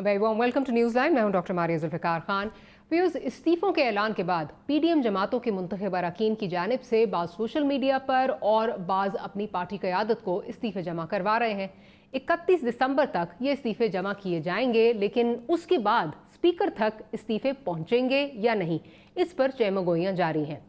Very warm welcome to news line. मैं हूं doctor Maria Zulfiqar Khan. Viewers, इस्तीफ़ों के ऐलान के बाद पीडीएम जमातों के मुंतखब अरकान की जानिब से बाज़ सोशल मीडिया पर और बाज़ अपनी पार्टी क़यादत को इस्तीफ़े जमा करवा रहे हैं। 31 दिसंबर तक ये इस्तीफ़े जमा किए जाएंगे, लेकिन उसके बाद स्पीकर तक इस्तीफ़े पहुँचेंगे या नहीं, इस पर चहमगोइयाँ जारी हैं।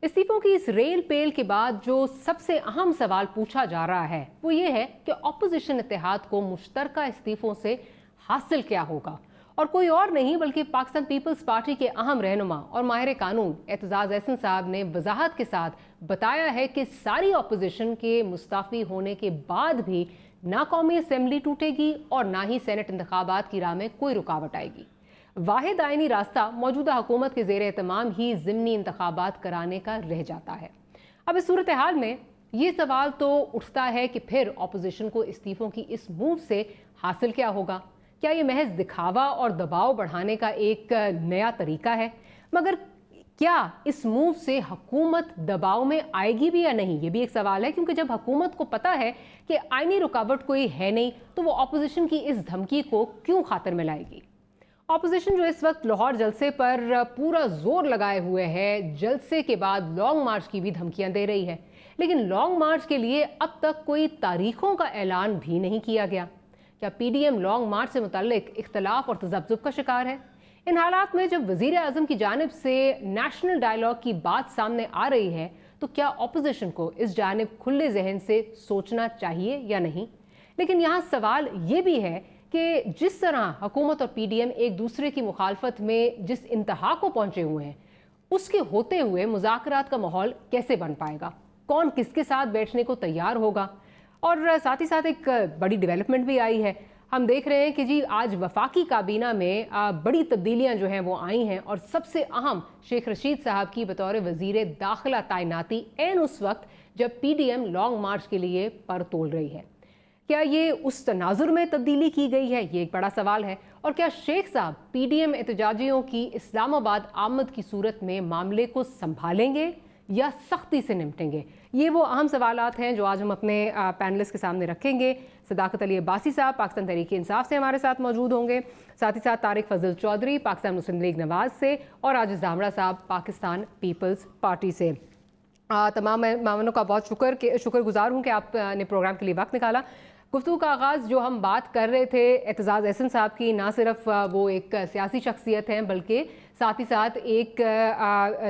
इस्तीफों की इस रेल पेल के बाद जो सबसे अहम सवाल पूछा जा रहा है वो ये है कि ऑपोजिशन इत्तेहाद को मुश्तरका इस्तीफों से हासिल क्या होगा, और कोई और नहीं बल्कि पाकिस्तान पीपल्स पार्टी के अहम रहनुमा और माहिर कानून एतजाज़ एहसन साहब ने वजाहत के साथ बताया है कि सारी ऑपोजिशन के मुस्ताफ़ी होने के बाद भी ना कौमी असम्बली टूटेगी और ना ही सेनेट इंतखाबात की राह में कोई रुकावट आएगी। वाहिद आइनी रास्ता मौजूदा हुकूमत के ज़ेर एहतमाम ही ज़िमनी इंतखाबात कराने का रह जाता है। अब इस सूरत हाल में ये सवाल तो उठता है कि फिर ऑपोजिशन को इस्तीफ़ों की इस मूव से हासिल क्या होगा। क्या ये महज दिखावा और दबाव बढ़ाने का एक नया तरीका है? मगर क्या इस मूव से हुकूमत दबाव में आएगी भी या नहीं, ये भी एक सवाल है, क्योंकि जब हुकूमत को पता है कि आइनी रुकावट कोई है नहीं तो वो ऑपोजिशन की इस धमकी को क्यों खातिर में लाएगी। ऑपोजिशन जो इस वक्त लाहौर जलसे पर पूरा जोर लगाए हुए है, जलसे के बाद लॉन्ग मार्च की भी धमकियां दे रही है, लेकिन लॉन्ग मार्च के लिए अब तक कोई तारीखों का ऐलान भी नहीं किया गया। क्या पीडीएम लॉन्ग मार्च से मुताल्लिक इख्तलाफ और तज़ब्ज़ुब का शिकार है? इन हालात में जब वज़ीर आज़म की जानिब से नेशनल डायलॉग की बात सामने आ रही है तो क्या ऑपोजिशन को इस जानिब खुले जहन से सोचना चाहिए या नहीं? लेकिन यहाँ सवाल ये भी है कि जिस तरह हुकूमत और पीडीएम एक दूसरे की मुखालफत में जिस इंतहा को पहुंचे हुए हैं, उसके होते हुए मुज़ाकरात का माहौल कैसे बन पाएगा, कौन किसके साथ बैठने को तैयार होगा। और साथ ही साथ एक बड़ी डेवलपमेंट भी आई है। हम देख रहे हैं कि जी आज वफाकी काबीना में बड़ी तब्दीलियां जो हैं वो आई हैं, और सबसे अहम शेख रशीद साहब की बतौर वज़ीर दाखिला तैनाती ऐन उस वक्त जब पीडीएम लॉन्ग मार्च के लिए पर तोल रही है। क्या ये उस तनाजुर में तब्दीली की गई है, ये एक बड़ा सवाल है। और क्या शेख साहब पीडीएम एहतजाजियों की इस्लामाबाद आमद की सूरत में मामले को संभालेंगे या सख्ती से निपटेंगे, ये वो अहम सवालात हैं जो आज हम अपने पैनलिस्ट के सामने रखेंगे। सदाकत अली अब्बासी साहब पाकिस्तान तहरीक इंसाफ से हमारे साथ मौजूद होंगे, साथ ही साथ तारिक फजल चौधरी पाकिस्तान मुस्लिम लीग नवाज से, और आजिज़ दामरा साहब पाकिस्तान पीपल्स पार्टी से। तमाम मेहमानों का बहुत शुक्रगुजार हूँ कि आपने प्रोग्राम के लिए वक्त निकाला। गुफ्तगू का आगाज़ जो हम बात कर रहे थे एतजाज़ एहसन साहब की, ना सिर्फ वो एक सियासी शख्सियत हैं बल्कि साथ ही साथ एक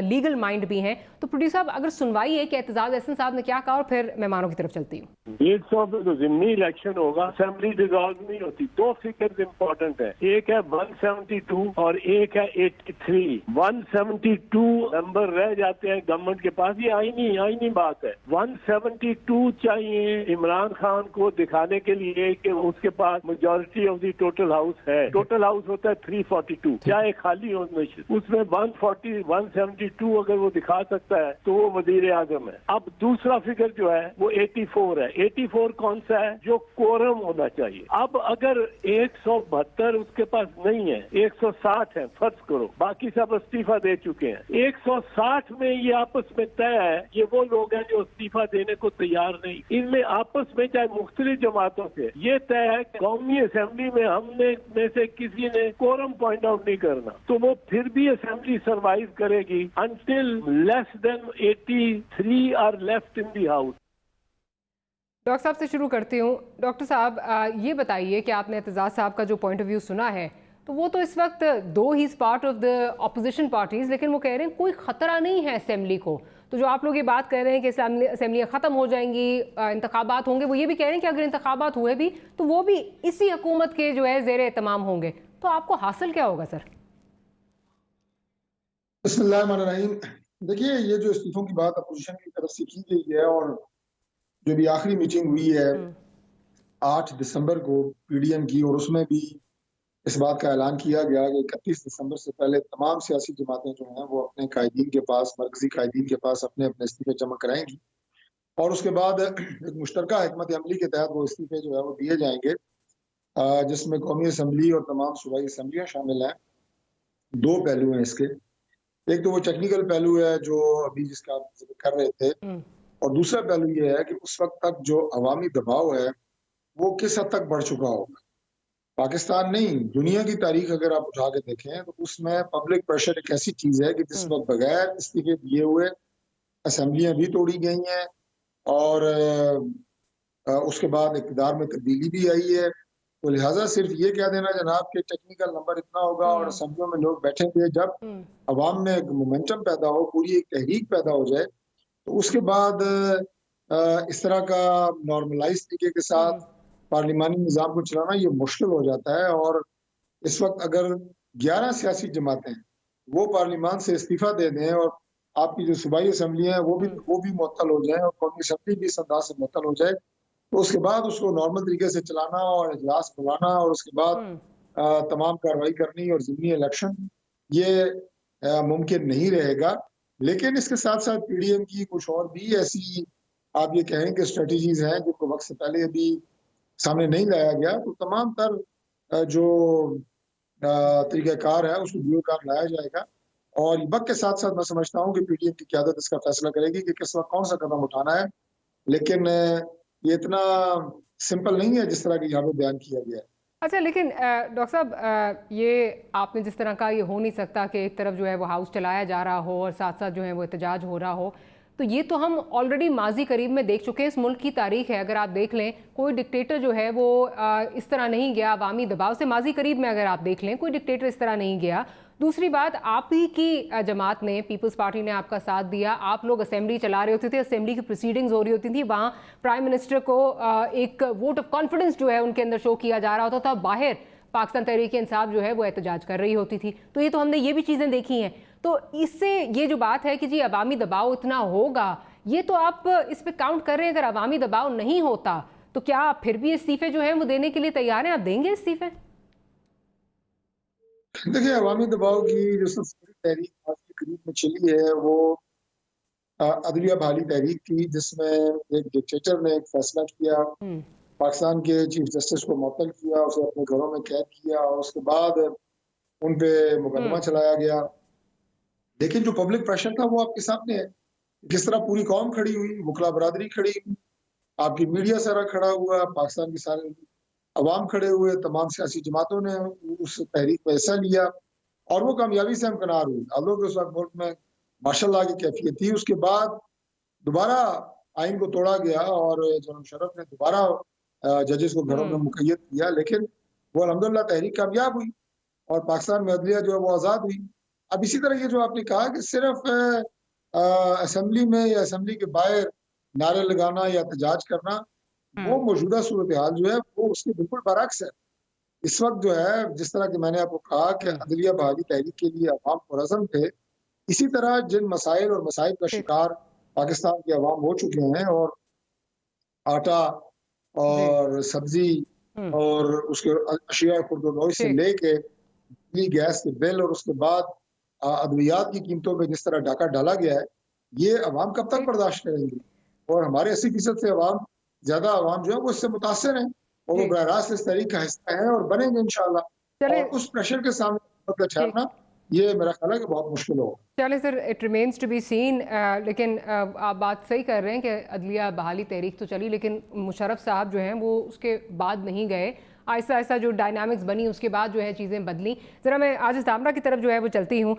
लीगल माइंड भी हैं। तो प्रोड्यूसर साहब अगर सुनवाई है कि एतजाज़ एहसन साहब ने क्या कहा, और फिर मेहमानों की तरफ चलती हूँ। 150 पे तो ज़िमनी इलेक्शन होगा, असेंबली डिसॉल्व नहीं होती। दो फिगर्स इंपॉर्टेंट है, एक है 172 और एक है 83। 172 नंबर रह जाते हैं गवर्नमेंट के पास, ये आईनी बात है। 172 चाहिए इमरान खान को दिखाने के लिए कि उसके पास majority of the total house है। टोटल हाउस होता है 342, चाहे खाली हो उसमें 140 172 अगर वो दिखा सकता है तो वो वजीर आजम है। अब दूसरा फिगर जो है वो 84 है। 84 कौन सा है? जो कोरम होना चाहिए। अब अगर 172 उसके पास नहीं है, 160 है फर्ज करो, बाकी सब इस्तीफा दे चुके हैं, 160 में ये आपस में तय है, ये वो लोग हैं जो इस्तीफा देने को तैयार नहीं। इनमें आपस में चाहे मुख्तलिफ जमातों से ये तय है कि कौमी असेंबली में हमने में से किसी ने कोरम पॉइंट आउट नहीं करना, तो वो फिर भी असेंबली सरवाइव करेगी until less than 83 are left in the house. Doctor साहब से शुरू करती हूँ। डॉक्टर साहब ये बताइए कि आपने एतजाज़ साहब का जो पॉइंट ऑफ व्यू सुना है, तो वो तो इस वक्त दो ही part of the opposition parties, लेकिन वो कह रहे हैं कोई ख़तरा नहीं है असेंबली को। तो जो आप लोग ये बात कर रहे हैं कि असेंबलियाँ ख़त्म हो जाएंगी, इंतखाबात होंगे, वो ये भी कह रहे हैं कि अगर इंतखाबात हुए भी तो वो भी इसी हुकूमत के जो है ज़ेर एहतमाम होंगे। तो आपको हासिल क्या होगा सर? बिस्मिल्लाहिर्रहमानिर्रहीम। देखिए, ये जो इस्तीफों की बात अपोजिशन की तरफ से की गई है, और जो भी आखिरी मीटिंग हुई है 8 दिसंबर को पीडीएम की, और उसमें भी इस बात का ऐलान किया गया कि 31 दिसंबर से पहले तमाम सियासी जमातें जो हैं वो अपने कायदीन के पास, मरकजी कायदीन के पास अपने अपने इस्तीफे जमा कराएंगी, और उसके बाद एक मुश्तरका हिकमत अमली के तहत वो इस्तीफे जो है वो दिए जाएंगे, जिसमें कौमी असम्बली और तमाम सूबाई असम्बलियाँ शामिल हैं। दो पहलू हैं इसके, एक तो वो टेक्निकल पहलू है जो अभी जिसका आप जिक्र कर रहे थे, और दूसरा पहलू ये है कि उस वक्त तक जो अवामी दबाव है वो किस हद तक बढ़ चुका होगा। पाकिस्तान नहीं, दुनिया की तारीख अगर आप उठा के देखें तो उसमें पब्लिक प्रेशर एक ऐसी चीज है कि जिस वक्त बगैर इस्तीफे दिए हुए असेंबलियां भी तोड़ी गई हैं और उसके बाद इक़्तिदार में तब्दीली भी आई है। तो लिहाजा सिर्फ ये कह देना जनाब कि टेक्निकल नंबर इतना होगा और असेंबलियों में लोग बैठेंगे, जब अवाम में एक मोमेंटम पैदा हो, पूरी एक तहरीक पैदा हो जाए, तो उसके बाद इस तरह का नॉर्मलाइज तरीके के साथ पार्लिमानी निज़ाम को चलाना ये मुश्किल हो जाता है। और इस वक्त अगर 11 सियासी जमातें वो पार्लिमान से इस्तीफा दे दें और आपकी जो सूबाई असेंबलियां हैं वो भी मुअत्तल हो जाए और कौमी असेंबली भी इस अंदाज से मुअत्तल हो जाए, तो उसके बाद उसको नॉर्मल तरीके से चलाना और इजलास बुलाना और उसके बाद तमाम कार्रवाई करनी और ज़िमनी इलेक्शन, ये मुमकिन नहीं रहेगा। लेकिन इसके साथ साथ पीडीएम की कुछ और भी ऐसी आप ये कहें कि स्ट्रेटजीज हैं जिनको वक्त से पहले अभी सामने नहीं लाया गया, तो तमाम तर जो तरीक़ाकार है उसको दुरुकार लाया जाएगा। और वक्त के साथ साथ मैं समझता हूँ कि पीडीएम की क़यादत इसका फैसला करेगी कि किस वक्त कौन सा कदम उठाना है। लेकिन ये इतना सिंपल नहीं है जिस तरह की यहाँ पे बयान किया गया है। अच्छा, लेकिन डॉक्टर साहब, ये आपने जिस तरह का, ये हो नहीं सकता कि एक तरफ जो है वो हाउस चलाया जा रहा हो और साथ साथ जो है वो एहतजाज हो रहा हो। तो ये तो हम ऑलरेडी माजी करीब में देख चुके हैं, इस मुल्क की तारीख है। अगर आप देख लें, कोई डिक्टेटर जो है वो इस तरह नहीं गया अवामी दबाव से। माजी करीब में अगर आप देख लें, कोई डिक्टेटर इस तरह नहीं गया। दूसरी बात, आप ही की जमात ने, पीपल्स पार्टी ने आपका साथ दिया। आप लोग असेंबली चला रहे होते थे, असेंबली की प्रोसीडिंग्स हो रही होती थी, वहाँ प्राइम मिनिस्टर को एक वोट ऑफ कॉन्फिडेंस जो है उनके अंदर शो किया जा रहा होता था। बाहर पाकिस्तान तहरीक इंसाफ जो है वो एहतजाज कर रही होती थी। तो ये तो हमने ये भी चीज़ें देखी हैं। तो इससे ये जो बात है कि जी अवामी दबाव इतना होगा, ये तो आप इस पे काउंट कर रहे हैं। अगर अवामी दबाव नहीं होता तो क्या आप फिर भी इस्तीफे जो है वो देने के लिए तैयार हैं? आप देंगे इस्तीफे? देखिए, अवामी दबाव की जो सबसे बड़ी तहरीक आज के करीब में चली है वो अदलिया बहाली तहरीक थी, जिसमें एक डिक्टेटर ने एक फैसला किया, पाकिस्तान के चीफ जस्टिस को मुअत्तल किया, उसे अपने घरों में कैद किया और उसके बाद उन पे मुकदमा चलाया गया। लेकिन जो पब्लिक प्रेशर था वो आपके सामने है, किस तरह पूरी कौम खड़ी हुई, वकला बरादरी खड़ी हुई, आपकी मीडिया सारा खड़ा हुआ, पाकिस्तान के सारे अवाम खड़े हुए, तमाम सियासी जमातों ने उस तहरीक में हिस्सा लिया और वो कामयाबी से हमकनार हुई। हालांकि उस वक्त मुल्क में माशाल्लाह की कैफियत थी। उसके बाद दोबारा आइन को तोड़ा गया और जनरल मुशर्रफ ने दोबारा जजेस को घरों में मुक़य्यद किया, लेकिन वो अल्हम्दुलिल्लाह तहरीक कामयाब हुई और पाकिस्तान में अदलिया जो है वो आज़ाद हुई। अब इसी तरह ये जो आपने कहा कि सिर्फ असेंबली में या असेंबली के बाहर नारे लगाना या एहतजाज करना, वो मौजूदा सूरत हाल जो है वो उसके बिल्कुल बरअक्स है। इस वक्त जो है, जिस तरह की मैंने आपको कहा कि अदलिया बहाली तहरीक के लिए अवाम पुरअज़्म थे, इसी तरह जिन मसाइल और मसाइब का शिकार पाकिस्तान के अवाम हो चुके हैं और आटा और सब्जी और उसके अशिया खुर्दोनोई से लेके बिजली गैस के बिल और उसके बाद अद्वियात की कीमतों में जिस तरह डाका डाला गया है, ये अवाम कब तक बर्दाश्त करेंगे? और हमारे 80% से अवाम, ज्यादा अवाम जो है वो इससे मुतासिर हैं और वो बराह रास्त इस तहरीक का हिस्सा है और बनेंगे इंशाअल्लाह। और उस प्रेशर के सामने ठहरना ये मेरा ख्याल है कि बहुत मुश्किल होगा। चलिए sir, it remains to be seen. लेकिन आप बात सही कर रहे हैं कि अदलिया बहाली तहरीक तो चली, लेकिन मुशर्रफ साहब जो हैं वो उसके बाद नहीं गए। आहिस्ता आहिस्ता जो डायनामिक्स बनी उसके बाद जो है चीज़ें बदली। ज़रा मैं आज धामरा की तरफ जो है वो चलती हूँ।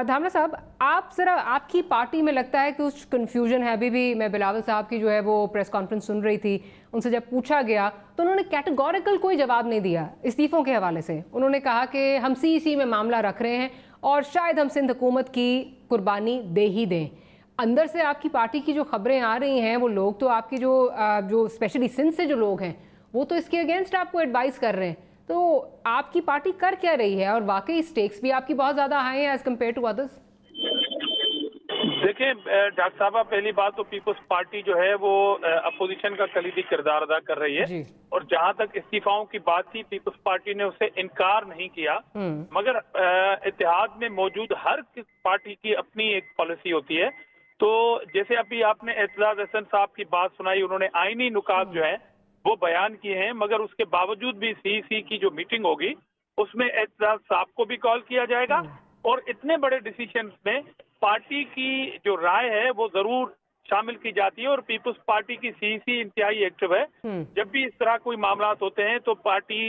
धामरा साहब, आप ज़रा, आपकी पार्टी में लगता है कुछ कन्फ्यूजन है अभी भी। मैं बिलावल साहब की जो है वो प्रेस कॉन्फ्रेंस सुन रही थी, उनसे जब पूछा गया तो उन्होंने कैटेगोरिकल कोई जवाब नहीं दिया इस्तीफ़ों के हवाले से। उन्होंने कहा कि हम CEC में मामला रख रहे हैं और शायद हम सिंध हुकूमत की कुर्बानी दे ही दें। अंदर से आपकी पार्टी की जो खबरें आ रही हैं, वो लोग तो आपकी जो स्पेशली सिंध से जो लोग हैं वो तो इसके अगेंस्ट आपको एडवाइस कर रहे हैं। तो आपकी पार्टी कर क्या रही है? और वाकई स्टेक्स भी आपकी बहुत ज़्यादा हाई हैं एज कम्पेयर टू अदर्स। देखिए डॉक्टर साहब, पहली बात तो पीपल्स पार्टी जो है वो अपोजिशन का कलीदी किरदार अदा कर रही है और जहां तक इस्तीफाओं की बात थी, पीपल्स पार्टी ने उससे इनकार नहीं किया। मगर इत्तेहाद में मौजूद हर पार्टी की अपनी एक पॉलिसी होती है। तो जैसे अभी आपने एतजाज हसन साहब की बात सुनाई, उन्होंने आईनी नुकात जो है वो बयान किए हैं, मगर उसके बावजूद भी CEC की जो मीटिंग होगी उसमें एतजाज साहब को भी कॉल किया जाएगा और इतने बड़े डिसीजन में पार्टी की जो राय है वो जरूर शामिल की जाती है। और पीपल्स पार्टी की CEC इंतहाई एक्टिव है। जब भी इस तरह कोई मामला होते हैं तो पार्टी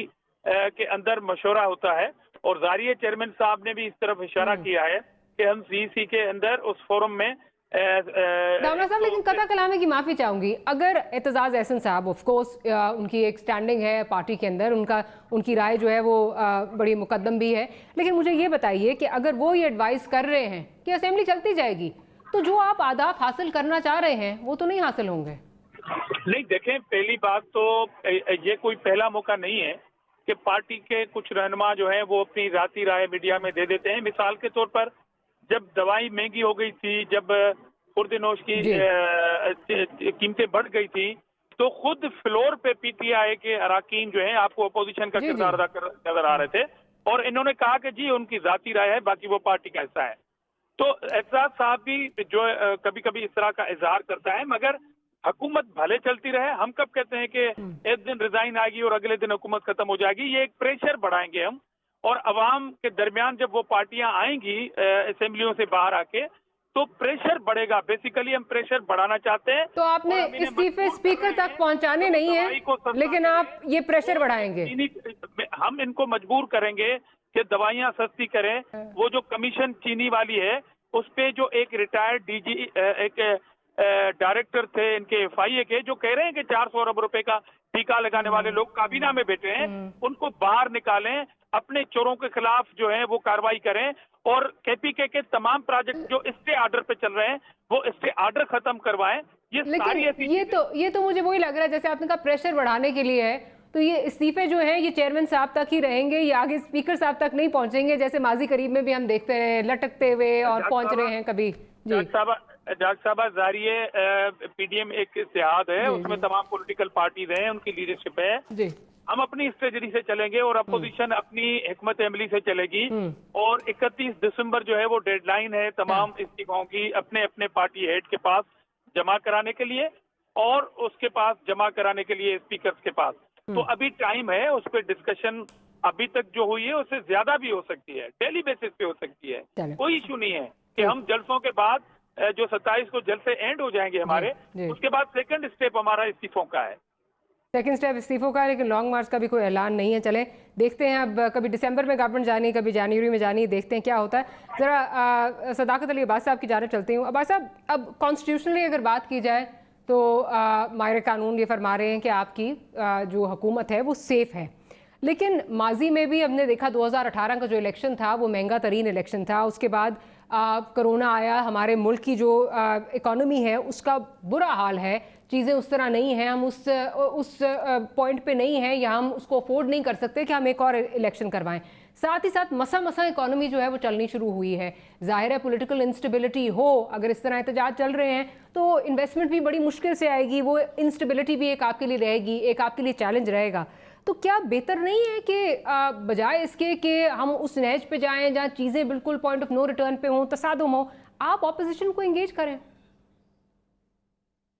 के अंदर मशवरा होता है, और ज़ारिया चेयरमैन साहब ने भी इस तरफ इशारा किया है कि हम सीईसी के अंदर उस फोरम में दामना साहब, लेकिन कथा कलामे की माफी चाहूंगी, अगर एतजाज एहसन साहब ऑफ कोर्स उनकी एक स्टैंडिंग है पार्टी के अंदर, उनकी राय जो है वो बड़ी मुकद्दम भी है, लेकिन मुझे ये बताइए कि अगर वो ये एडवाइस कर रहे हैं कि असेंबली चलती जाएगी, तो जो आप आदाफ हासिल करना चाह रहे हैं वो तो नहीं हासिल होंगे। नहीं, देखें, पहली बात तो ये कोई पहला मौका नहीं है कि पार्टी के कुछ रहनुमा जो है वो अपनी राती राय मीडिया में दे देते हैं। मिसाल के तौर पर जब दवाई महंगी हो गई थी, जब खुर्द-ए-नोश की कीमतें बढ़ गई थी, तो खुद फ्लोर पे पीटीआई के अराकीन जो हैं आपको अपोजिशन का किरदार अदा नजर आ रहे थे, और इन्होंने कहा कि जी उनकी जाती राय है, बाकी वो पार्टी का हिस्सा है। तो एतजाज साहब भी जो कभी कभी इस तरह का इजहार करता है, मगर हुकूमत भले चलती रहे। हम कब कहते हैं कि एक दिन रिजाइन आएगी और अगले दिन हुकूमत खत्म हो जाएगी? ये एक प्रेशर बढ़ाएंगे हम, और अवाम के दरमियान जब वो पार्टियां आएंगी असेंबलियों से बाहर आके, तो प्रेशर बढ़ेगा। बेसिकली हम प्रेशर बढ़ाना चाहते हैं। तो आपने इस्तीफे स्पीकर तक पहुंचाने नहीं है, लेकिन आप ये प्रेशर बढ़ाएंगे। हम इनको मजबूर करेंगे कि दवाइयां सस्ती करें। वो जो कमीशन चीनी वाली है, उस पे जो एक रिटायर्ड डीजी एक डायरेक्टर थे इनके FIA के, जो कह रहे हैं कि 400 अरब रुपए का टीका लगाने वाले लोग काबीना में बैठे हैं, उनको बाहर निकालें, अपने चोरों के खिलाफ जो है वो कार्रवाई करें, और KPK के तमाम प्रोजेक्ट जो स्टे ऑर्डर पे चल रहे हैं वो स्टे ऑर्डर खत्म करवाएं। ये तो मुझे वही लग रहा है, जैसे आपने कहा प्रेशर बढ़ाने के लिए है, तो ये इस्तीफे जो हैं ये चेयरमैन साहब तक ही रहेंगे, ये आगे स्पीकर साहब तक नहीं पहुंचेंगे, जैसे माजी करीब में भी हम देखते हैं लटकते हुए और पहुंच रहे हैं कभी। डॉक्टर साहब, ज़ारिया PDM एक इत्तेहाद है, उसमें तमाम पॉलिटिकल पार्टीज हैं, उनकी लीडरशिप है जी। हम अपनी स्ट्रेटजी से चलेंगे और अपोजिशन अपनी हिकमत अमली से चलेगी, और 31 दिसंबर जो है वो डेडलाइन है तमाम इस्तीफों की अपने अपने पार्टी हेड के पास जमा कराने के लिए, और उसके पास जमा कराने के लिए स्पीकर के पास। तो अभी टाइम है, उस पर डिस्कशन अभी तक जो हुई है उससे ज्यादा भी हो सकती है, डेली बेसिस पे हो सकती है। कोई इशू नहीं है कि हम जलसों के बाद जो 27 को जलसे एंड हो जाएंगे हमारे, उसके बाद सेकंड स्टेप हमारा इस्तीफों का है। सेकंड स्टेप इस्तीफों का, लेकिन लॉन्ग मार्च का भी कोई ऐलान नहीं है। चले देखते हैं, अब कभी दिसंबर में गवर्नमेंट जानी, कभी जनवरी में जानी, देखते हैं क्या होता है। ज़रा सदाकत अली अब्बास साहब की जानिब चलती हूँ। अब्बास साहब, अब कॉन्स्टिट्यूशनली अगर बात की जाए तो माहिर कानून ये फरमा रहे हैं कि आपकी जो हुकूमत है वो सेफ़ है, लेकिन माजी में भी हमने देखा 2018 का जो इलेक्शन था वो महंगा तरीन इलेक्शन था। उसके बाद कोरोना आया, हमारे मुल्क की जो इकॉनमी है उसका बुरा हाल है, चीज़ें उस तरह नहीं हैं, हम उस पॉइंट पे नहीं हैं, या हम उसको अफोर्ड नहीं कर सकते कि हम एक और इलेक्शन करवाएं। साथ ही साथ मसा इकॉनमी जो है वो चलनी शुरू हुई है। जाहिर है पॉलिटिकल इंस्टेबिलिटी हो, अगर इस तरह एहतजाज चल रहे हैं तो इन्वेस्टमेंट भी बड़ी मुश्किल से आएगी, वो इंस्टेबिलिटी भी एक आपके लिए रहेगी, एक आपके लिए चैलेंज रहेगा। तो क्या बेहतर नहीं है कि बजाय इसके कि हम उस नहज पे जाएं जहां चीज़ें बिल्कुल पॉइंट ऑफ नो रिटर्न पे हों, तसादुम हो, आप ऑपोजिशन को इंगेज करें?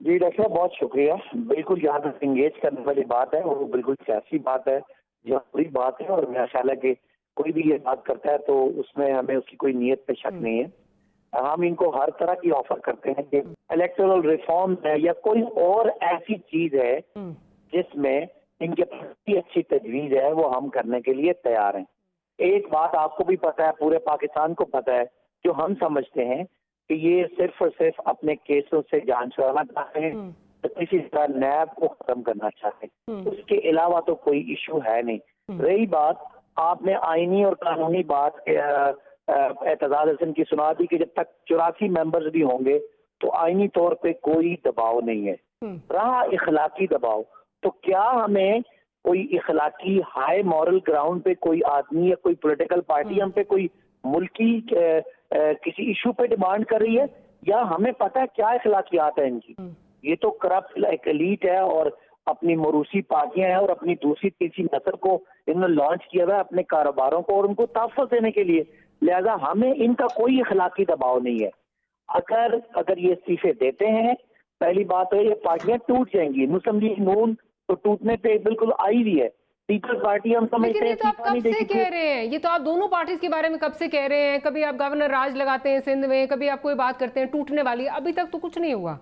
जी डॉक्टर साहब, बहुत शुक्रिया। बिल्कुल यहाँ पर इंगेज करने वाली बात है, वो बिल्कुल सियासी बात है, जरूरी बात है, और माशाल्लाह कि कोई भी ये बात करता है तो उसमें हमें उसकी कोई नीयत पे शक नहीं है। हम इनको हर तरह की ऑफर करते हैं कि इलेक्टोरल रिफॉर्म है या कोई और ऐसी चीज है जिसमें इनके पास अच्छी तजवीज है, वो हम करने के लिए तैयार हैं। एक बात आपको भी पता है, पूरे पाकिस्तान को पता है, जो हम समझते हैं कि ये सिर्फ और सिर्फ अपने केसों से जान छुड़ाना चाहते हैं, तो किसी तरह नैब को खत्म करना चाहते हैं, उसके अलावा तो कोई इशू है नहीं। रही बात आपने आईनी और कानूनी बात एतजाज हसन की सुना दी कि जब तक 84 मेंबर्स भी होंगे तो आईनी तौर पे कोई दबाव नहीं है। रहा इखलाकी दबाव, तो क्या हमें कोई इखलाकी हाई मॉरल ग्राउंड पे कोई आदमी या कोई पॉलिटिकल पार्टी हम पे कोई मुल्की किसी इशू पे डिमांड कर रही है, या हमें पता है क्या इखलाकियात है इनकी? ये तो करप्ट एक एलीट है और अपनी मरूसी पार्टियां हैं और अपनी दूसरी तीसरी नस्ल को इन्होंने लॉन्च किया हुआ है अपने कारोबारों को और उनको तहफ़्फ़ुज़ देने के लिए। लिहाजा हमें इनका कोई इखलाकी दबाव नहीं है। अगर ये इस्तीफे देते हैं, पहली बात है ये पार्टियां टूट जाएंगी। मुस्लिम लीग नून तो टूटने पे बिल्कुल आई हुई है। पीपल्स पार्टी हम समझते हैं, तो आप कब से कह रहे हैं, ये तो आप दोनों पार्टीज के बारे में कब से कह रहे हैं, कभी आप गवर्नर राज लगाते हैं सिंध में, कभी आप कोई बात करते हैं टूटने वाली, अभी तक तो कुछ नहीं हुआ।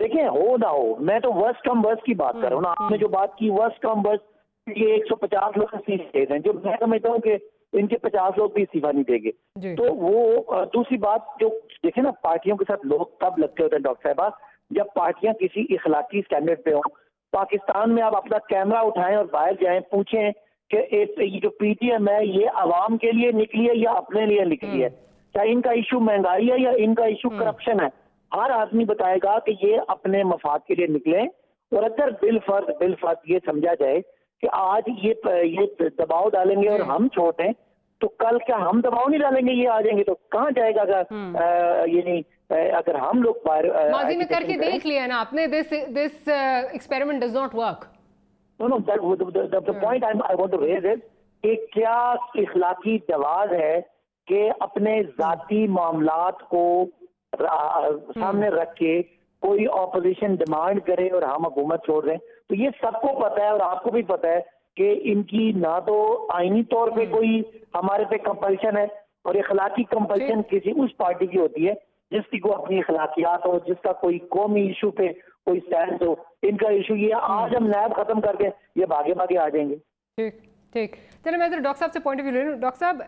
देखिए, हो ना हो, मैं तो वर्स्ट कम वर्स्ट की बात कर रहा हूँ ना। आपने जो बात की वर्स्ट कम वर्स्ट, ये 150 लोग इस्तीफे दे दें, जो मैं समझता हूँ कि इनके 50 लोग भी इस्तीफा नहीं देंगे। तो वो दूसरी बात जो देखे ना, पार्टियों के साथ लोग तब लगते होते हैं डॉक्टर साहबा जब पार्टियां किसी इखलाकी स्टैंडर्ड पे हों। पाकिस्तान में आप अपना कैमरा उठाएं और बाहर जाएं, पूछें कि ये जो पीटीएम है ये अवाम के लिए निकली है या अपने लिए निकली है, क्या इनका इशू महंगाई है या इनका इशू करप्शन है। हर आदमी बताएगा कि ये अपने मफाद के लिए निकले। और अगर बिलफर्ज ये समझा जाए कि आज ये दबाव डालेंगे और हम छोड़ें, तो कल क्या हम दबाव नहीं डालेंगे, ये आ जाएंगे तो कहाँ जाएगा। अगर ये नहीं, अगर हम लोग माजी में करके देख लिया ना आपने, this experiment does not work. No, the point I want to raise is कि क्या इखलाकी जवाज है कि अपने जाती मामलात को सामने रख के कोई ऑपोजिशन डिमांड करे और हम हुकूमत छोड़ दें। तो ये सबको पता है और आपको भी पता है कि इनकी ना तो आईनी तौर पे कोई हमारे पे कंपल्शन है, और इखलाकी कंपल्शन किसी उस पार्टी की होती है जिसकी को अपनी इखलाकियात हो, जिसका कोई कौमी इशू पे कोई स्टैंड हो। इनका इशू ये आज हम नैब खत्म करके ये भागे भागे आ जाएंगे। ठीक ठीक, चलो मैं डॉक्टर साहब से पॉइंट ऑफ व्यू ले लूँ। डॉक्टर साहब,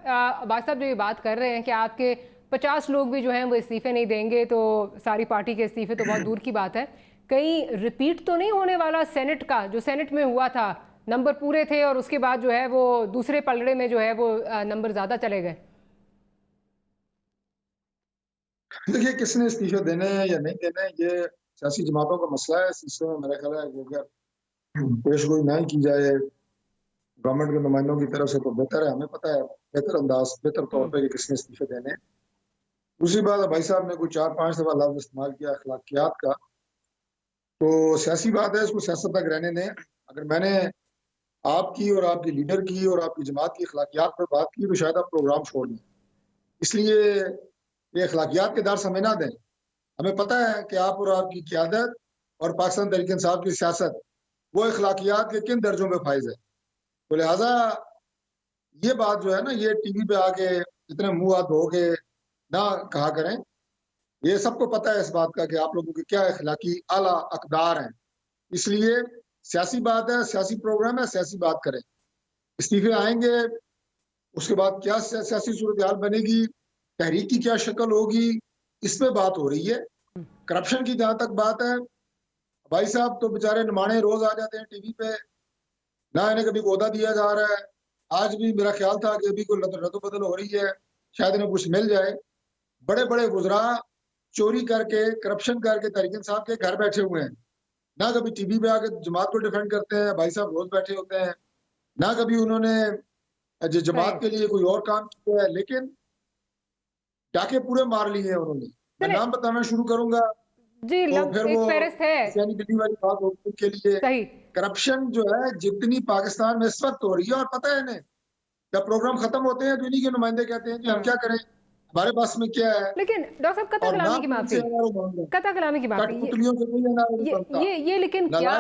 अब्बास साहब जो ये बात कर रहे हैं कि आपके 50 लोग भी जो हैं वो इस्तीफे नहीं देंगे, तो सारी पार्टी के इस्तीफे तो बहुत दूर की बात है। कहीं रिपीट तो नहीं होने वाला सेनेट का, जो सेनेट में हुआ था नंबर पूरे थे और उसके बाद जो है वो दूसरे पलड़े में जो है वो नंबर ज्यादा चले गए? देखिए, किसने इस्तीफे देने हैं या नहीं देने ये सियासी जमातों का मसला है। इस सिलसिले में मेरा ख्याल है कि अगर पेशगोई नहीं की जाए गवर्नमेंट के नुमाइंदों की तरफ से तो बेहतर है। हमें पता है बेहतर तौर पर कि किसने इस्तीफे देने। दूसरी बात, भाई साहब ने कोई 4-5 दफा लफ्ज इस्तेमाल किया अखलाकियात का, तो सियासी बात है, इसको सियासत तक रहने दें। अगर मैंने आपकी और आपकी लीडर की और आपकी जमात की अखलाकियात पर बात की तो शायद आप प्रोग्राम छोड़ दें। इसलिए ये अखलाकियात के दर्स हमें ना दें। हमें पता है कि आप और आपकी क़यादत और पाकिस्तान तहरीक इंसाफ की सियासत वो अखलाकियात के किन दर्जों में फाइज है। तो लिहाजा ये बात जो है ना, ये टीवी पे आके इतने मुंह हाथ धो के ना कहा करें। ये सबको पता है इस बात का कि आप लोगों के क्या अखलाकी आला अकदार हैं। इसलिए सियासी बात है, सियासी प्रोग्राम है, सियासी बात करें। इस्तीफे आएंगे, उसके बाद क्या सियासी सूरत हाल बनेगी, तहरीक की क्या शक्ल होगी, इस पे बात हो रही है। करप्शन की जहां तक बात है, भाई साहब तो बेचारे नुमाने रोज आ जाते हैं टीवी पे, ना इन्हें कभी ओहदा दिया जा रहा है। आज भी मेरा ख्याल था कि अभी कोई रद्द बदल हो रही है, शायद इन्हें कुछ मिल जाए। बड़े बड़े गुजरा चोरी करके, करप्शन करके तहरीक इंसाफ के घर बैठे हुए हैं, ना कभी टीवी पे आके जमात को डिफेंड करते हैं। भाई साहब रोज बैठे होते हैं, ना कभी उन्होंने जमात के लिए कोई और काम किया है, लेकिन डाके पूरे मार लिए हैं उन्होंने। मैं नाम बताना शुरू करूंगा जी, तो फिर एक वो फेहरिस्त है यानी दिल्ली वाली बात होगी के लिए। सही, करप्शन जो है जितनी पाकिस्तान में इस वक्त हो रही है, और पता है इन्हें जब प्रोग्राम खत्म होते हैं तो इन्हीं के नुमाइंदे कहते हैं कि हम क्या करें, हमारे पास में क्या है। लेकिन डॉक्टर साहब कता कलामी की माफी, ये लेकिन क्या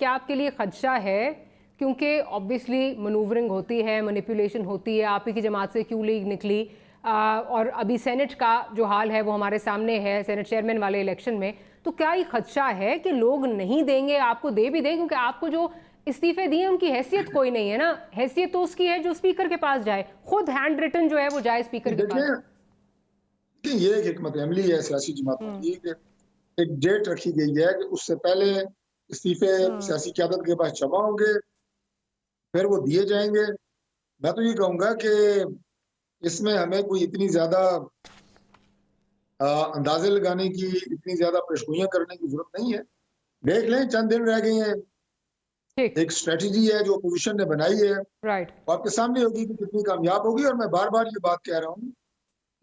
आपके लिए खदशा है? क्योंकि ऑब्वियसली मनूवरिंग होती है, मैनिपुलेशन होती है। आप ही की जमात से क्यों लीग निकली, और अभी सेनेट का जो हाल है वो हमारे सामने है, सेनेट चेयरमैन वाले इलेक्शन में। तो क्या ये खदशा है कि लोग नहीं देंगे, आपको दे भी दें? क्योंकि आपको जो इस्तीफे दिए उनकी हैसियत कोई नहीं है ना, हैसियत तो उसकी है जो स्पीकर के पास जाए, खुद हैंड रिटन जो है वो जाए स्पीकर के पास। ये एक हिकमत अमली है सियासी जमातों की कि एक डेट रखी गई है कि उससे पहले इस्तीफे सियासी क़यादत के पास जमा होंगे, फिर वो दिए जाएंगे। मैं तो ये कहूंगा कि इसमें हमें कोई इतनी ज्यादा अंदाजे लगाने की, इतनी ज्यादा पेशगोइयां करने की जरूरत नहीं है। देख लें, चंद दिन रह गए हैं, एक स्ट्रेटजी है जो अपोजिशन ने बनाई है, वो आपके सामने होगी कि कितनी कामयाब होगी। और मैं बार बार ये बात कह रहा हूँ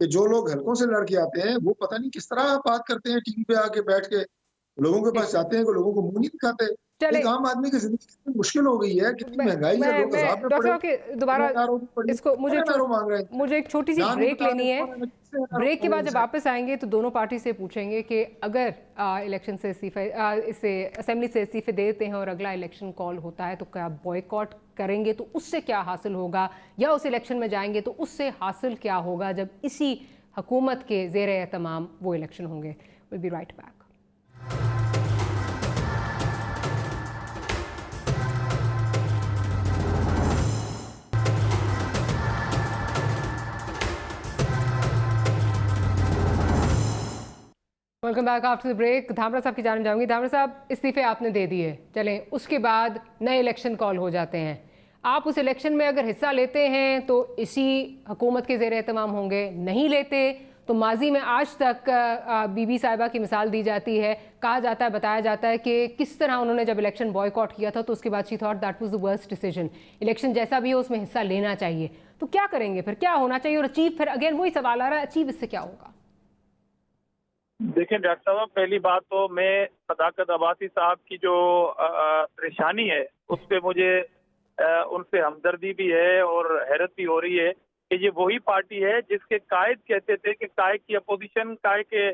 कि जो लोग हलकों से लड़के आते हैं वो पता नहीं किस तरह बात करते हैं, टीवी पे आके बैठ के लोगों के पास जाते हैं, कि लोगों को मुंह नहीं दिखाते। एक आम आदमी की जिंदगी कितनी मुश्किल हो गई है, कितनी महंगाई है, लोग अज़ाब में पड़े, दोबारा इसको मुझे एक छोटी सी ब्रेक लेनी है। ब्रेक के बाद जब वापस आएंगे तो दोनों पार्टी से पूछेंगे कि अगर इलेक्शन से इससे असेंबली से इस्तीफे देते हैं और अगला इलेक्शन कॉल होता है तो क्या बॉयकॉट करेंगे, तो उससे क्या हासिल होगा, या उस इलेक्शन में जाएंगे तो उससे हासिल क्या होगा जब इसी हुकूमत के ज़ेरे एहतमाम वो इलेक्शन होंगे। Will be right back. Welcome back after the break. Dhamra साहब की जानना चाहूंगी। धामरा साहब, इस्तीफे आपने दे दिए, चलें उसके बाद नए इलेक्शन कॉल हो जाते हैं। आप उस इलेक्शन में अगर हिस्सा लेते हैं तो इसी हुकूमत के ज़ेर एहतमाम होंगे, नहीं लेते तो माजी में आज तक बीबी साहिबा की मिसाल दी जाती है, कहा जाता है, बताया जाता है कि किस तरह उन्होंने जब इलेक्शन बॉयकॉट किया था तो उसके बाद she thought that was the worst decision. Election जैसा भी हो उसमें हिस्सा लेना चाहिए। तो क्या करेंगे फिर, क्या होना चाहिए? और अचीव, फिर अगेन वही सवाल आ रहा है, अचीव इससे क्या होगा? देखिए डॉक्टर साहब, पहली बात तो मैं सदाकत अब्बासी साहब की जो परेशानी है उस पर मुझे उनसे हमदर्दी भी है और हैरत भी हो रही है कि ये वही पार्टी है जिसके कायद कहते थे कि काय की अपोजिशन, काय के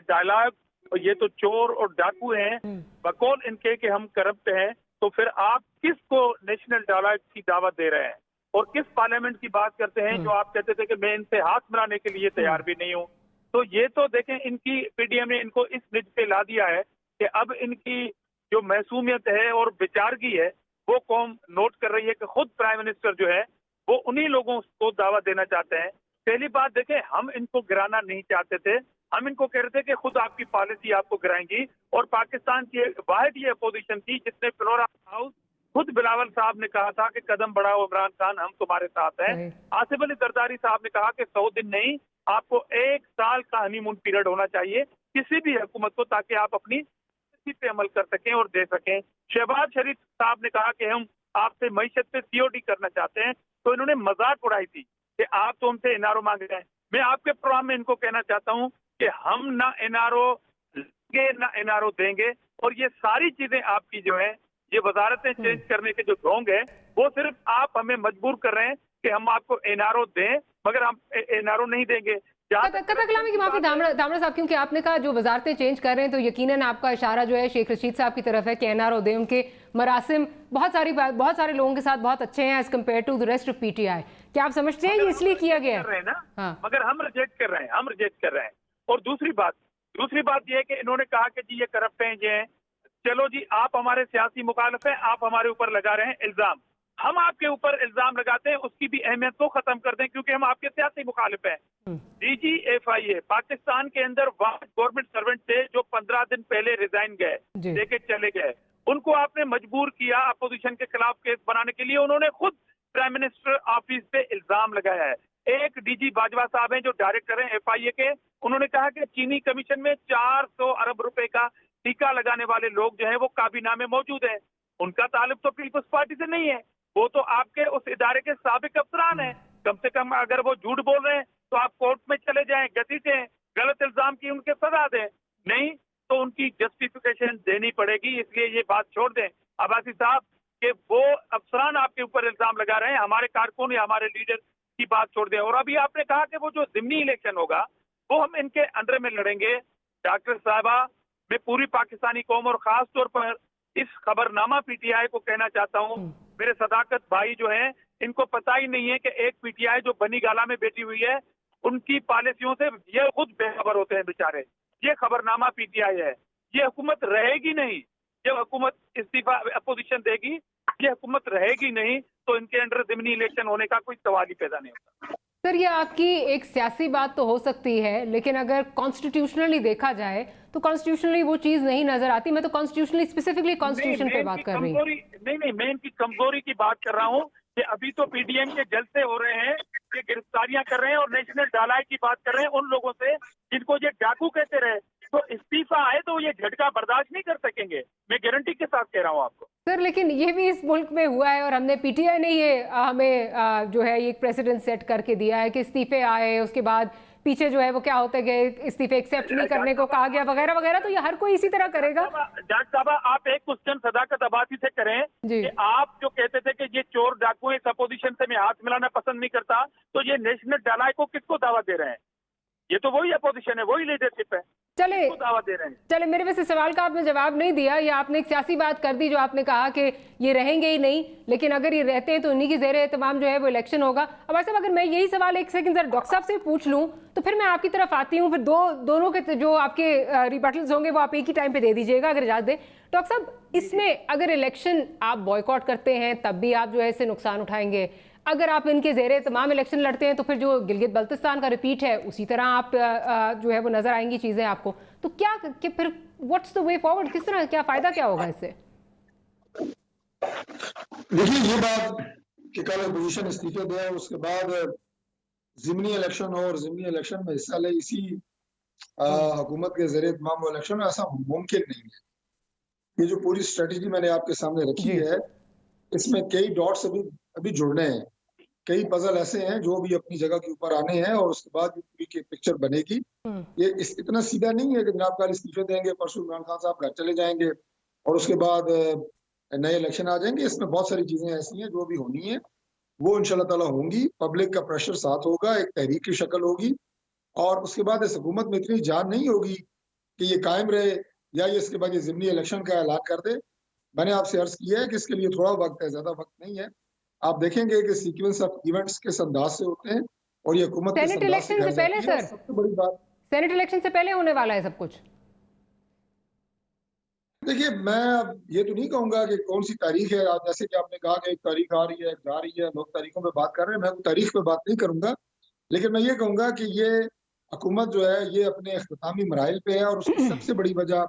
डायलॉग ये तो चोर और डाकू हैं, बकौल इनके कि हम करप्ट हैं। तो फिर आप किसको नेशनल डायलॉग की दावत दे रहे हैं और किस पार्लियामेंट की बात करते हैं जो आप कहते थे कि मैं इनसे हाथ मिलाने के लिए तैयार भी नहीं हूँ। तो ये तो देखें, इनकी पीडीएम ने इनको इस निज पे ला दिया है कि अब इनकी जो मासूमियत है और बेचारगी है वो कौम नोट कर रही है कि खुद प्राइम मिनिस्टर जो है वो उन्हीं लोगों को दावत देना चाहते हैं। पहली बात देखें, हम इनको गिराना नहीं चाहते थे, हम इनको कह रहे थे कि खुद आपकी पॉलिसी आपको गिराएंगी। और पाकिस्तान की वाहिद ये अपोजिशन थी जिसने फ्लोरा हाउस खुद बिलावल साहब ने कहा था कि कदम बढ़ाओ इमरान खान, हम तुम्हारे साथ हैं। आसिफ अली जरदारी साहब ने कहा कि 100 दिन नहीं, आपको 1 साल का हनीमून पीरियड होना चाहिए किसी भी हुकूमत को, ताकि आप अपनी पे अमल कर सकें और दे सकें। शहबाज शरीफ साहब ने कहा कि हम आपसे मईशत पे सीओडी करना चाहते हैं, तो इन्होंने मजाक उड़ाई थी कि आप तो हमसे एनआरओ मांग रहे हैं। मैं आपके प्रोग्राम में इनको कहना चाहता हूं कि हम ना एनआरओ लेंगे ना एनआरओ देंगे, और ये सारी चीजें आपकी जो है, ये वजारतें चेंज करने के जो ढोंग है वो सिर्फ आप हमें मजबूर कर रहे हैं कि हम आपको एनआरओ दें, मगर हम एनआरओ नहीं देंगे। कथा कलामी की माफी धामरा साहब, क्योंकि आपने कहा जो वजारतें चेंज कर रहे हैं तो यकीनन आपका इशारा जो है शेख रशीद साहब की तरफ है कि एनआरओ दें। उनके मरासिम बहुत सारे लोगों के साथ बहुत अच्छे हैं as compared to the rest of PTI. क्या आप समझते हैं ये इसलिए किया गया है ना? हाँ। मगर हम रिजेक्ट कर रहे हैं। और दूसरी बात ये है कि इन्होंने कहा कि जी ये करप्ट हैं, ये चलो जी आप हमारे सियासी मुखालिफ हैं, आप हमारे ऊपर लगा रहे हैं इल्जाम, हम आपके ऊपर इल्जाम लगाते हैं, उसकी भी अहमियत तो खत्म कर दें क्योंकि हम आपके सियासी मुखालिफ हैं। DGFIA पाकिस्तान के अंदर गवर्नमेंट सर्वेंट थे जो 15 दिन पहले रिजाइन गए, लेके चले गए, उनको आपने मजबूर किया अपोजिशन के खिलाफ केस बनाने के लिए। उन्होंने खुद प्राइम मिनिस्टर ऑफिस पे इल्जाम लगाया है। एक DG बाजवा साहब हैं जो डायरेक्टर हैं FIA के, उन्होंने कहा कि चीनी कमीशन में 400 अरब रुपए का टीका लगाने वाले लोग जो है वो काबीना में मौजूद है। उनका ताल्लुक तो पीपल्स पार्टी से नहीं है, वो तो आपके उस इदारे के साबिक अफसरान हैं। कम से कम अगर वो झूठ बोल रहे हैं तो आप कोर्ट में चले जाएं, घसीटें, गलत इल्जाम की उनके सजा दें, नहीं तो उनकी जस्टिफिकेशन देनी पड़ेगी। इसलिए ये बात छोड़ दें अब्बासी साहब कि वो अफसरान आपके ऊपर इल्जाम लगा रहे हैं, हमारे कारकुन या हमारे लीडर की बात छोड़ दें। और अभी आपने कहा कि वो जो ज़िमनी इलेक्शन होगा वो हम इनके अंडर में लड़ेंगे। डॉक्टर साहबा, मैं पूरी पाकिस्तानी कौम और खास तौर पर इस खबरनामा PTI को कहना चाहता हूँ, मेरे सदाकत भाई जो हैं इनको पता ही नहीं है कि एक PTI जो बनी गाला में बैठी हुई है उनकी पॉलिसियों से ये खुद बेखबर होते हैं बेचारे। ये खबरनामा PTI है, ये हुकूमत रहेगी नहीं। जब हुकूमत इस्तीफा अपोजिशन देगी, ये हुकूमत रहेगी नहीं, तो इनके अंडर ज़िमनी इलेक्शन होने का कोई सवाल ही पैदा नहीं होता। सर, ये आपकी एक सियासी बात तो हो सकती है, लेकिन अगर कॉन्स्टिट्यूशनली देखा जाए तो कॉन्स्टिट्यूशनली वो चीज नहीं नजर आती। मैं तो कॉन्स्टिट्यूशनली स्पेसिफिकली कॉन्स्टिट्यूशन पे बात कर रही हूँ। नहीं, मैं इनकी कमजोरी की बात कर रहा हूँ कि अभी तो PDM के जलसे हो रहे हैं, ये गिरफ्तारियां कर रहे हैं और नेशनल डालाई की बात कर रहे हैं उन लोगों से जिनको ये डाकू कहते रहे। तो इस्तीफा आए तो ये झटका बर्दाश्त नहीं कर सकेंगे, मैं गारंटी के साथ कह रहा हूँ आपको। सर, लेकिन ये भी इस मुल्क में हुआ है और हमने PTI ने ये हमें जो है ये एक प्रेसिडेंट सेट करके दिया है कि इस्तीफे आए, उसके बाद पीछे जो है वो क्या होता है कि इस्तीफे एक्सेप्ट नहीं करने को कहा गया वगैरह वगैरह। तो ये हर कोई इसी तरह करेगा। डॉक्टर साहब, आप एक क्वेश्चन सदाकत अब्बासी से करें कि आप जो कहते थे कि ये चोर डाकू इस अपोजिशन से मैं हाथ मिलाना पसंद नहीं करता, तो ये नेशनल डालाई को किसको दावा दे रहे हैं? ये तो वही अपोजिशन है, वही लीडरशिप है, चले दावा दे रहे हैं। चले, मेरे वैसे सवाल का आपने जवाब नहीं दिया, या आपने एक सियासी बात कर दी जो आपने कहा कि ये रहेंगे ही नहीं, लेकिन अगर ये रहते हैं तो उन्हीं की ज़ेर एहतमाम जो है वो इलेक्शन होगा। अब ऐसा अगर मैं यही सवाल एक सेकंड सर डॉक्टर साहब से पूछ लूं तो फिर मैं आपकी तरफ आती हूँ, फिर दोनों के जो आपके रिबटल्स होंगे वो आप एक ही टाइम पे दे दीजिएगा अगर इजाज़त दें। डॉक्टर साहब, इसमें अगर इलेक्शन आप बॉयकॉट करते हैं तब भी आप जो है इससे नुकसान उठाएंगे, अगर आप इनके ज़ेरे तमाम इलेक्शन लड़ते हैं तो फिर जो गिलगित बल्तिस्तान का रिपीट है उसी तरह आप जो है वो नजर आएंगी चीजें आपको, तो क्या कि फिर व्हाट्स द वे फॉरवर्ड, किस तरह, क्या फायदा क्या होगा इससे? देखिए ये बात कि कल अपोजिशन इस्तीफे दे उसके बाद ज़िमनी इलेक्शन हो और ज़िमनी इलेक्शन में हिस्सा ले इसी हुकूमत के ज़रिए तमाम इलेक्शन में, ऐसा मुमकिन नहीं है। ये जो पूरी स्ट्रेटेजी मैंने आपके सामने रखी है इसमें कई डॉट्स अभी जुड़ने हैं, कई पजल ऐसे हैं जो भी अपनी जगह के ऊपर आने हैं और उसके बाद पूरी की पिक्चर बनेगी। ये इतना सीधा नहीं है कि जनाब कल इस्तीफे देंगे, परसों इमरान खान साहब घर चले जाएंगे और उसके बाद नए इलेक्शन आ जाएंगे। इसमें बहुत सारी चीजें ऐसी हैं जो भी होनी है वो इंशाल्लाह ताला होंगी। पब्लिक का प्रेशर साथ होगा, एक तहरीक की शक्ल होगी और उसके बाद इस हुकूमत में इतनी जान नहीं होगी कि ये कायम रहे या ये इसके बाद ये ज़िमनी इलेक्शन का ऐलान कर दे। मैंने आपसे अर्ज किया है कि इसके लिए थोड़ा वक्त है, ज्यादा वक्त नहीं है। आप देखेंगे कि सीक्वेंस ऑफ इवेंट्स किस अंदाज से होते हैं और ये हुकूमत सेनेट इलेक्शन से पहले, सर सबसे बड़ी बात सेनेट इलेक्शन से पहले होने वाला है सब कुछ। देखिए मैं अब ये तो नहीं कहूंगा कि कौन सी तारीख है, जैसे कि आपने कहा कि एक तारीख आ रही है, जा रही है, लोग तारीखों पे बात कर रहे हैं, मैं तारीख पे बात नहीं करूंगा, लेकिन मैं ये कहूंगा कि ये हुकूमत जो है ये अपने इख्तितामी मराइल पे है और उसकी सबसे बड़ी वजह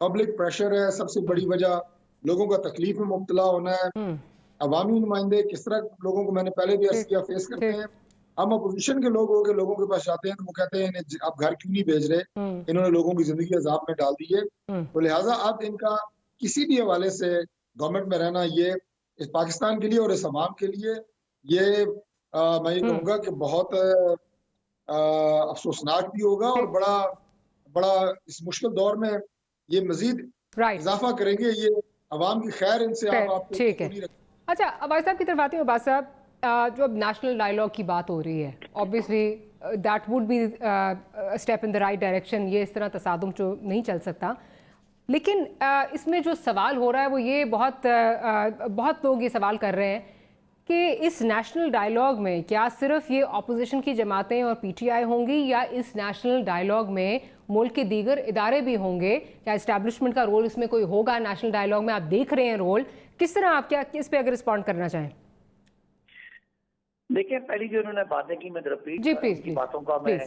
पब्लिक प्रेशर है, सबसे बड़ी वजह लोगों का तकलीफ में मुब्तला होना है। अवामी नुमाइंदे किस तरह लोगों को, मैंने पहले भी अर्ज किया, फेस करते हैं। हम अपोजिशन के लोग हो के लोगों के पास जाते हैं तो वो कहते हैं आप घर क्यों नहीं भेज रहे, इन्होंने लोगों की जिंदगी अजाब में डाल दी है। तो लिहाजा अब इनका किसी भी हवाले से गवर्नमेंट में रहना ये इस पाकिस्तान के लिए और इस अवाम के लिए ये मैं ये कहूँगा कि बहुत अफसोसनाक भी होगा और बड़ा बड़ा इस मुश्किल दौर में ये मजीद इजाफा करेंगे। ये अवाम की खैर इनसे आप ठीक है। अच्छा अब्बास साहब की तरफ आते हैं। अब्बास साहब, जो अब नेशनल डायलॉग की बात हो रही है, obviously that would be step in the right direction. ये इस तरह तसादुम जो नहीं चल सकता, लेकिन इसमें जो सवाल हो रहा है वो ये बहुत लोग ये सवाल कर रहे हैं कि इस नेशनल डायलॉग में क्या सिर्फ ये अपोजिशन की जमातें और पीटीआई होंगी या इस नेशनल डायलॉग में मुल्क के दीगर इदारे भी होंगे? क्या इस्टेब्लिशमेंट का रोल इसमें कोई होगा नेशनल डायलॉग में? आप देख रहे हैं रोल, किस तरह आप क्या इस पे अगर रिस्पॉन्ड करना चाहें? देखिए पहली जो इन्होंने बातें की, मैं रिपीट जी प्लीज की बातों का मैं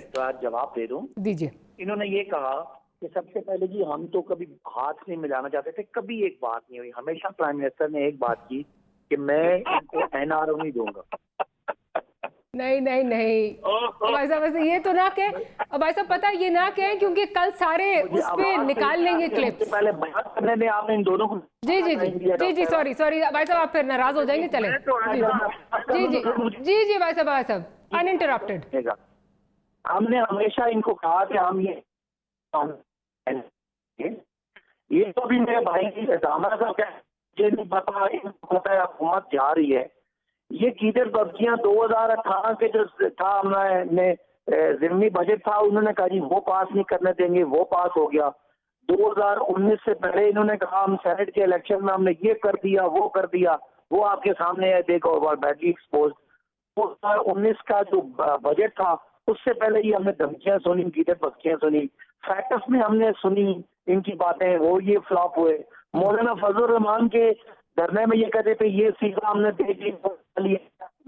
जवाब दे दूं। दीजिए। इन्होंने ये कहा कि सबसे पहले जी हम तो कभी हाथ नहीं मिलाना चाहते थे, कभी एक बात नहीं हुई। हमेशा प्राइम मिनिस्टर ने एक बात की कि मैं इनको एनआरओ नहीं दूंगा। नहीं नहीं नहीं भाई साहब, वैसे ये तो ना कहें भाई साहब, पता ये ना कहें क्योंकि कल सारे उस पे निकाल लेंगे क्लिप्स। पहले बात करने में आपने इन दोनों को जी जी जी जी जी सॉरी भाई साहब, आप फिर नाराज हो जाएंगे। चलें जी जी जी जी भाई साहब अनइंटरप्टेड। हमने हमेशा इनको कहा कि हम ये तो भी मेरे भाई की दामाद का क्या नहीं पता, हुकूमत जा रही है। ये कीदर बब्जियां 2018 के जो था हमने ज़िमनी बजट था, उन्होंने कहा जी वो पास नहीं करने देंगे, वो पास हो गया। 2019 से पहले इन्होंने कहा हम सेनेट के इलेक्शन में हमने ये कर दिया, वो कर दिया, वो आपके सामने है, देखो बैटरी एक्सपोज। 2019 का जो बजट था उससे पहले ही हमने धमकियां सुनी, कीदर बब्जियां सुनी, फैक्ट्स में हमने सुनी इनकी बातें, वो ये फ्लॉप हुए। मौलाना फजल रहमान के धरने में ये कहते थे ये सीधा हमने दे दी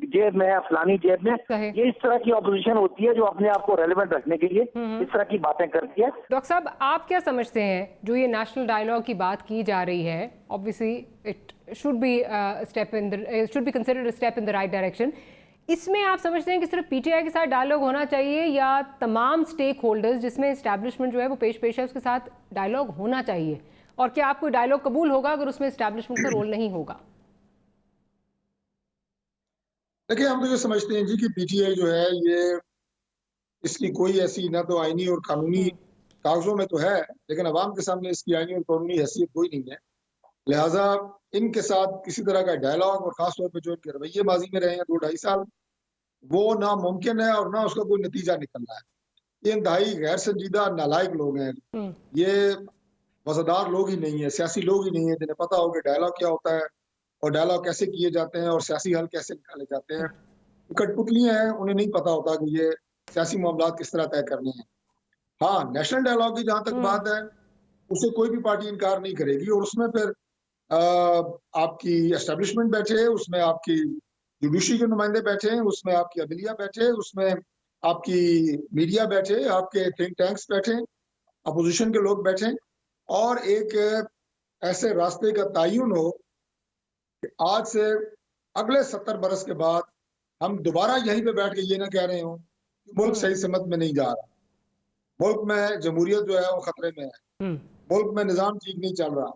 जेब में, फलानी जेब में। ये इस तरह की ऑपोजिशन होती है जो अपने आप को रेलेवेंट रखने के लिए इस तरह की बातें करती है। डॉक्टर साहब, आप क्या समझते हैं जो ये नेशनल डायलॉग की बात की जा रही है, obviously it should be considered a step in the right direction, इसमें आप समझते हैं कि सिर्फ पीटीआई के साथ डायलॉग होना चाहिए या तमाम स्टेक होल्डर्स जिसमें एस्टैब्लिशमेंट जो है वो पेश है उसके साथ डायलॉग होना चाहिए? और क्या आपको डायलॉग कबूल होगा अगर उसमें एस्टैब्लिशमेंट का रोल नहीं होगा? देखिए हम तो ये समझते हैं जी कि पीटीआई जो है ये इसकी कोई ऐसी ना तो आईनी और कानूनी कागजों में तो है, लेकिन अवाम के सामने इसकी आईनी और कानूनी हैसियत कोई नहीं है। लिहाजा इनके साथ किसी तरह का डायलॉग और खासतौर पर जो इनके रवैये माजी में रहे हैं 2-2.5 साल, वो नामुमकिन है और ना उसका कोई नतीजा निकलना है। ये इंतहाई गैर संजीदा नालायक लोग हैं, ये वफादार लोग ही नहीं है, सियासी लोग ही नहीं है जिन्हें पता हो कि डायलॉग क्या होता है और डायलॉग कैसे किए जाते हैं और सियासी हल कैसे निकाले जाते हैं। कठपुतलियां हैं, उन्हें नहीं पता होता कि ये सियासी मामला किस तरह तय करने हैं। हाँ, नेशनल डायलॉग की जहां तक बात है उसे कोई भी पार्टी इनकार नहीं करेगी और उसमें फिर आपकी एस्टेब्लिशमेंट बैठे, उसमें आपकी जुडिशरी के नुमाइंदे बैठे हैं, उसमें आपकी अदलिया बैठे, उसमें आपकी मीडिया बैठे, आपके थिंक टैंक्स बैठे, अपोजिशन के लोग बैठे, और एक ऐसे रास्ते का तयन हो कि आज से अगले 70 बरस के बाद हम दोबारा यहीं पे बैठ के ये ना कह रहे हो कि मुल्क सही समत में नहीं जा रहा, मुल्क में जमहूरियत जो है वो खतरे में है, मुल्क में निजाम ठीक नहीं चल रहा,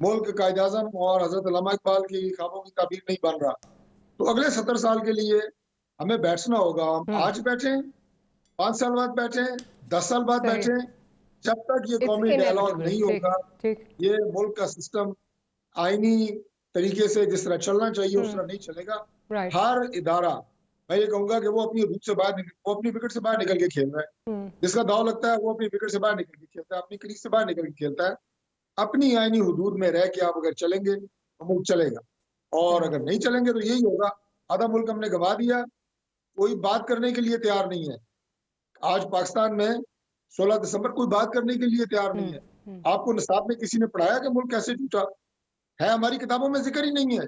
मुल्क कायद आज़म और हजरत अल्लामा इकबाल की ख्वाबों की ताबीर नहीं बन रहा। तो अगले 70 साल के लिए हमें बैठना होगा। हम आज बैठे, 5 साल बाद बैठे, 10 साल बाद बैठे, जब तक ये कौमी डायलॉग नहीं होगा, ये मुल्क का सिस्टम आईनी तरीके से जिस तरह चलना चाहिए उस तरह नहीं चलेगा। हर इदारा, मैं ये कहूंगा कि वो अपनी रूट से बाहर, वो अपनी विकेट से बाहर निकल के खेल रहा है, जिसका दाव लगता है वो अपनी विकेट से बाहर निकल के खेलता है, अपनी क्रीज से बाहर निकल के खेलता है। अपनी आईनी हुदूद में रह के आप अगर चलेंगे तो मुल्क चलेगा, और अगर नहीं चलेंगे तो यही होगा, आधा मुल्क हमने गंवा दिया, कोई बात करने के लिए तैयार नहीं है। आज पाकिस्तान में 16 दिसंबर कोई बात करने के लिए तैयार नहीं है। आपको निसाब में किसी ने पढ़ाया कि मुल्क कैसे टूटा है? हमारी किताबों में जिक्र ही नहीं है।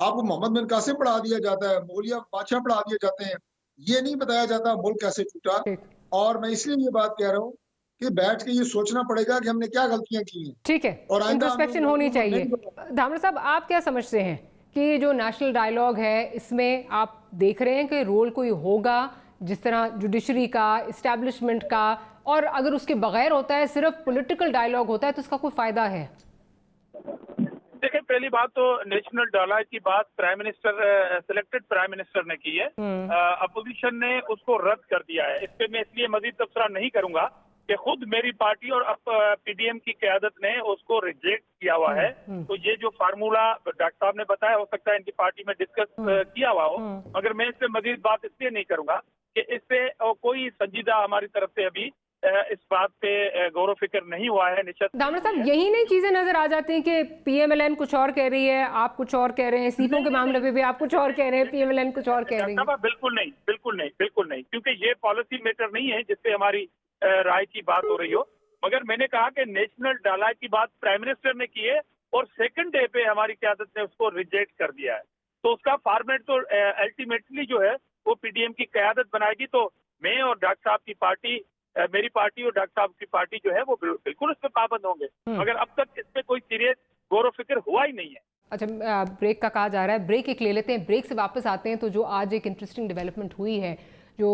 आपको मोहम्मद बिन कासिम पढ़ा दिया जाता है, मौलिया बादशाह पढ़ा दिए जाते हैं, ये नहीं बताया जाता मुल्क कैसे टूटा। और मैं इसलिए ये बात कह रहा हूँ कि बैठ के ये सोचना पड़ेगा कि हमने क्या गलतियां की हैं। ठीक है, और इंट्रोस्पेक्शन होनी चाहिए। धामर साहब, आप क्या समझते हैं कि जो नेशनल डायलॉग है इसमें आप देख रहे हैं कि रोल कोई होगा जिस तरह जुडिशरी का, इस्टेब्लिशमेंट का, और अगर उसके बगैर होता है, सिर्फ पॉलिटिकल डायलॉग होता है, तो उसका कोई फायदा है? देखिए, पहली बात तो नेशनल डायलॉग की बात prime minister, selected prime minister ने की है, अपोजिशन ने उसको रद्द कर दिया है। इस पे मैं इसलिए मजीद तबसरा नहीं करूंगा कि खुद मेरी पार्टी और अब पीडीएम की क़यादत ने उसको रिजेक्ट किया हुआ है। तो ये जो फार्मूला डॉक्टर साहब ने बताया, हो सकता है इनकी पार्टी में डिस्कस किया हुआ हो, मगर मैं इस पे मजीद बात इसलिए नहीं करूंगा कि इससे कोई संजीदा हमारी तरफ से अभी इस बात पे गौर फिक्र नहीं हुआ है। निश्चित दामर साहब, यही नहीं चीजें नजर आ जाती हैं कि पीएमएलएन कुछ और कह रही है, आप कुछ और कह रहे हैं, सीटों के मामले पे भी आप कुछ और कह रहे हैं, पीएमएलएन कुछ और कह रही है। बिल्कुल नहीं, बिल्कुल नहीं, बिल्कुल नहीं, क्योंकि ये पॉलिसी मैटर नहीं है जिससे हमारी राय की बात हो रही हो। मगर मैंने कहा कि नेशनल डायलॉग की बात प्राइम मिनिस्टर ने की है और सेकंड डे पे हमारी क़यादत ने उसको रिजेक्ट कर दिया है। तो उसका फॉर्मेट तो अल्टीमेटली जो है वो पीडीएम की क़यादत बनाएगी। तो मैं और डॉक्टर साहब की पार्टी, मेरी पार्टी और डॉक्टर साहब की पार्टी जो है वो बिल्कुल इस पे पाबंद होंगे, मगर अब तक इस पे कोई सीरियस गौर फिक्र हुआ ही नहीं है। अच्छा, ब्रेक का कहा जा रहा है, ब्रेक एक ले लेते हैं, ब्रेक से वापस आते हैं। तो जो आज एक इंटरेस्टिंग डेवलपमेंट हुई है, जो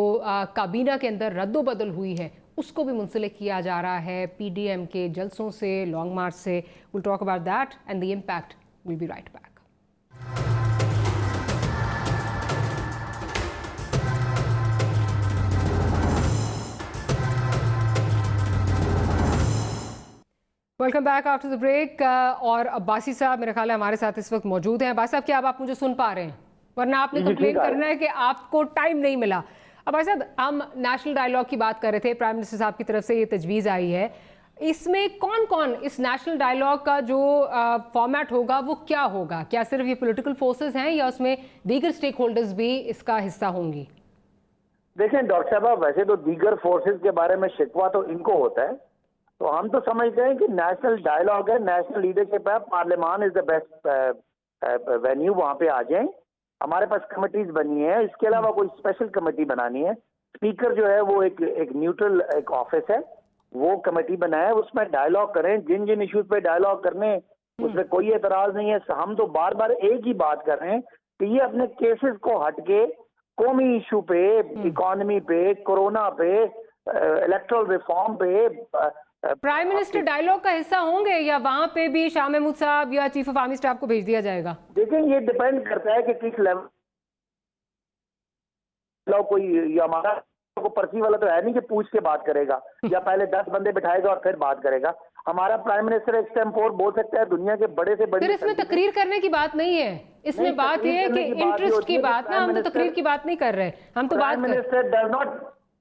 काबीना के अंदर रद्दोबदल हुई है, उसको भी मुंसलिक किया जा रहा है पीडीएम के जलसों से, लॉन्ग मार्च से। Will talk about that and the impact. Will be right back. Welcome back after the break. और अब्बासी साहब मेरे ख्याल है हमारे साथ इस वक्त मौजूद हैं। अब्बासी साहब, क्या अब आप मुझे सुन पा रहे हैं? वरना आपने कंप्लेन करना है कि आपको टाइम नहीं मिला। अब्बासी साहब, हम नेशनल डायलॉग की बात कर रहे थे, प्राइम मिनिस्टर साहब की तरफ से ये तजवीज़ आई है, इसमें कौन कौन इस नेशनल डायलॉग का जो फॉर्मेट होगा वो क्या होगा? क्या सिर्फ ये पॉलिटिकल फोर्सेस हैं या उसमें दीगर स्टेक होल्डर्स भी इसका हिस्सा होंगी? देखें डॉक्टर साहब, वैसे तो दीगर फोर्सेस के बारे में शिकवा तो इनको होता है, तो हम तो समझते हैं कि नेशनल डायलॉग है, नेशनल लीडरशिप है, पार्लियामान इज द बेस्ट वेन्यू, वहां पे आ जाएं। हमारे पास कमिटीज बनी है, इसके अलावा कोई स्पेशल कमेटी बनानी है। स्पीकर जो है वो एक न्यूट्रल एक ऑफिस है, वो कमेटी बनाए, उसमें डायलॉग करें, जिन जिन इश्यूज पे डायलॉग करने उसमें कोई एतराज नहीं है। हम तो बार बार एक ही बात कर रहे हैं कि ये अपने केसेस को हटके कौमी इशू पे, इकोनॉमी पे, कोरोना पे, इलेक्टोरल रिफॉर्म पे प्राइम मिनिस्टर डायलॉग का हिस्सा होंगे या वहां पे भी शाह महमूद साहब या चीफ ऑफ आर्मी स्टाफ को भेज दिया जाएगा? देखिए, ये डिपेंड करता है कि किस लेवल कोई, हमारा को पर्ची वाला तो है नहीं कि पूछ के बात करेगा या पहले 10 बंदे बिठाएगा और फिर बात करेगा। हमारा प्राइम मिनिस्टर एक्सटेम्पोर बोल सकता है, दुनिया के बड़े से बड़े। फिर इसमें तकरीर करने की बात नहीं है, इसमें बात यह है कि इंटरेस्ट की बात ना, हम तो तकरीर की बात नहीं कर रहे, हम तो बात minister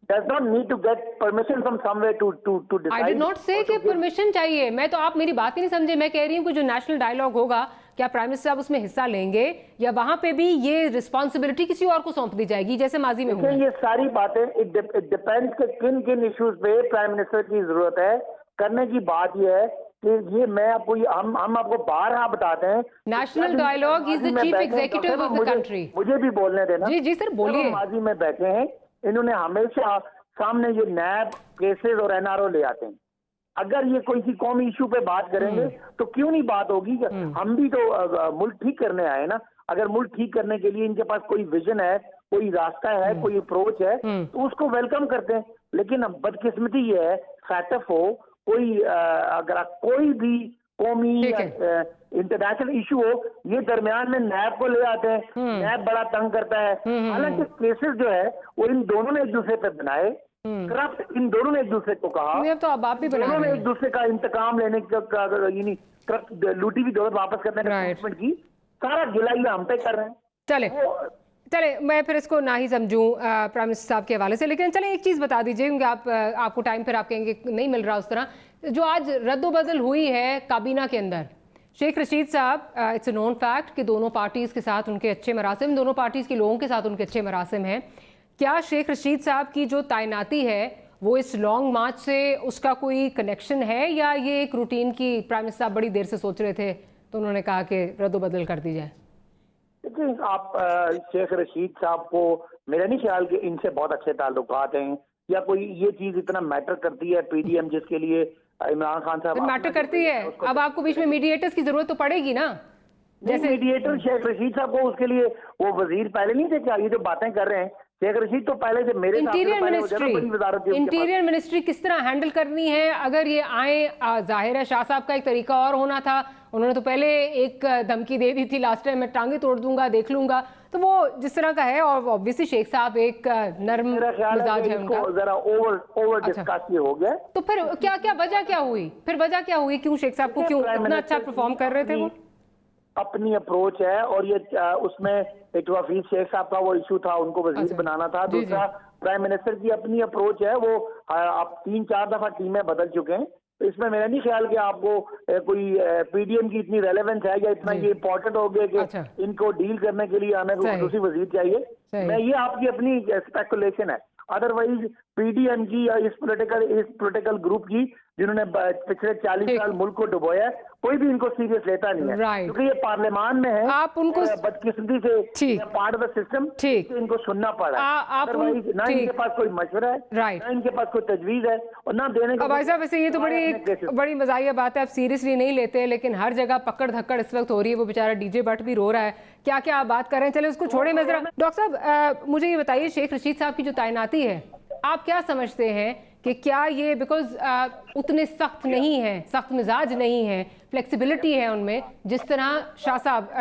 does not need to get permission from somewhere to decide. I did not say कि परमिशन चाहिए। मैं तो, आप मेरी बात ही नहीं समझे। मैं कह रही हूँ कि जो नेशनल डायलॉग होगा, क्या प्राइम मिनिस्टर साहब उसमें हिस्सा लेंगे या वहां पे भी ये रिस्पॉन्सिबिलिटी किसी और को सौंप दी जाएगी जैसे माजी में हुआ? ये सारी बातें इट डिपेंड्स कि किन किन इश्यूज पे प्राइम मिनिस्टर की जरूरत है। करने की बात यह है कि ये मैं आपको हम आपको बारहा बताते हैं, national dialogue is the chief executive of the country. मुझे भी बोलने देना। जी जी सर बोलिए। माजी में बैठे हैं, इन्होंने हमेशा सामने ये नैब केसेस और एनआरओ ले आते हैं। अगर ये कोई सी कौमी इशू पे बात करेंगे तो क्यों नहीं बात होगी? हम भी तो मुल्क ठीक करने आए ना। अगर मुल्क ठीक करने के लिए इनके पास कोई विजन है, कोई रास्ता है, कोई अप्रोच है, तो उसको वेलकम करते हैं। लेकिन अब बदकिस्मती ये है, फैटफ हो कोई अगर कोई भी कौमी इंटरनेशनल इशू हो, ये दरमियान में नैब को ले आते हैं। नैब बड़ा तंग करता है। हालांकि केसेस जो है वो इन दोनों ने एक दूसरे पे बनाए, करप्ट इन दोनों ने एक दूसरे को कहा, तो अब आप भी बना दोनों ने एक दूसरे का इंतकाम लेने का लूटी हुई दौलत वापस करने की सारा गिला ये हम पे कर रहे हैं। चले मैं फिर इसको ना ही समझूं प्राइम मिनिस्टर साहब के हवाले से, लेकिन चले एक चीज़ बता दीजिए क्योंकि आपको टाइम फिर आप कहेंगे नहीं मिल रहा उस तरह, जो आज रद्दोबदल हुई है काबीना के अंदर, शेख रशीद साहब, इट्स अ नोन फैक्ट कि दोनों पार्टीज़ के साथ उनके अच्छे मरासिम, दोनों पार्टीज़ के लोगों के साथ उनके अच्छे मरासिम हैं। क्या शेख रशीद साहब की जो तैनाती है वो इस लॉन्ग मार्च से उसका कोई कनेक्शन है, या ये एक रूटीन की प्राइम मिनिस्टर साहब बड़ी देर से सोच रहे थे तो उन्होंने कहा कि रद्दोबदल कर दी जाए? देखिए आप शेख रशीद साहब को मेरा नहीं ख्याल कि इनसे बहुत अच्छे ताल्लुकात हैं या कोई ये चीज इतना मैटर करती है पीडीएम जिसके लिए इमरान खान साहब मैटर करती है। अब आपको बीच में मीडिएटर्स की जरूरत तो पड़ेगी ना, जैसे मीडिएटर शेख रशीद साहब को, उसके लिए वो वजीर पहले नहीं थे क्या? ये जो बातें कर रहे हैं शेख रशीद तो पहले से मेरे इंटीरियर मिनिस्ट्री किस तरह हैंडल करनी है अगर ये आए? जाहिर है शाह साहब का एक तरीका और होना था, उन्होंने तो पहले एक धमकी दे दी थी लास्ट टाइम, मैं टांगे तोड़ दूंगा देख लूंगा, तो वो जिस तरह का है, और ऑब्वियसली शेख साहब एक नर्म मिजाज है उनका, जरा ओवर डिस्कस ये हो गया। तो फिर क्या वजह क्या हुई? क्यों शेख साहब को क्यों इतना अच्छा परफॉर्म कर रहे थे? वो अपनी अप्रोच है, और ये उसमें एक हफीज शेख साहब का वो इशू था, उनको वजीर बनाना था। दूसरा प्राइम मिनिस्टर की अपनी अप्रोच है, वो आप 3-4 दफा टीमें बदल चुके हैं, तो इसमें मेरा नहीं ख्याल कि आपको कोई पीडीएम की इतनी रेलेवेंस है या इतना ये इम्पोर्टेंट हो गया कि इनको डील करने के लिए हमें दूसरी वजीर चाहिए। मैं ये आपकी अपनी स्पेकुलेशन है, अदरवाइज पीडीएम की या इस पॉलिटिकल ग्रुप की जिन्होंने पिछले 40 साल मुल्क को डुबोया है, कोई भी इनको सीरियस लेता नहीं है, क्योंकि ये पार्लियामान में है। आप उनको बदकिस्मती से पार्ट ऑफ द सिस्टम, इनको सुनना पड़ा है। अदरवाइज ना इनके पास कोई मशवरा है, ना इनके पास कोई तजवीज है, और ना देने का। भाई साहब वैसे ये तो बड़ी मजाहिया बात है, आप सीरियसली नहीं लेते, लेकिन हर जगह पकड़ धक्कड़ इस वक्त हो रही है। वो बेचारा डीजे भट्ट भी रो रहा है, क्या क्या आप बात कर रहे हैं, चले उसको छोड़े। मैं जरा डॉक्टर साहब मुझे ये बताइए, शेख रशीद साहब की जो तैनाती है, आप क्या समझते हैं कि क्या ये बिकॉज उतने सख्त नहीं है, सख्त मिजाज नहीं है, फ्लेक्सिबिलिटी है उनमें, जिस तरह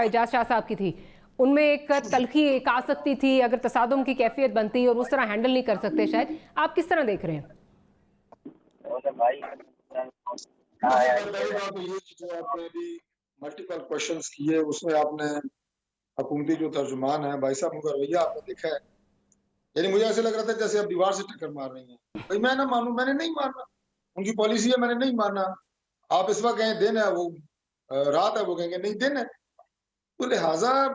एजाज शाह साहब की थी, उनमें एक तलखी एक आ सकती थी अगर तसादुम की कैफियत बनती और उस तरह हैंडल नहीं कर सकते शायद, आप किस तरह देख रहे हैं? जो आपने अभी मल्टीपल क्वेश्चंस किए उसमें आपने हुकूमती जो तर्जुमान है भाई साहब उनका रवैया आपने देखा है, यानी मुझे ऐसे लग रहा था जैसे अब दीवार से टक्कर मार रही हैं। भाई मैं ना मानूं, मैंने नहीं मारना, उनकी पॉलिसी है, मैंने नहीं मानना। आप इस वक्त कहें दिन है, वो रात है, वो कहेंगे नहीं दिन है। तो लिहाजा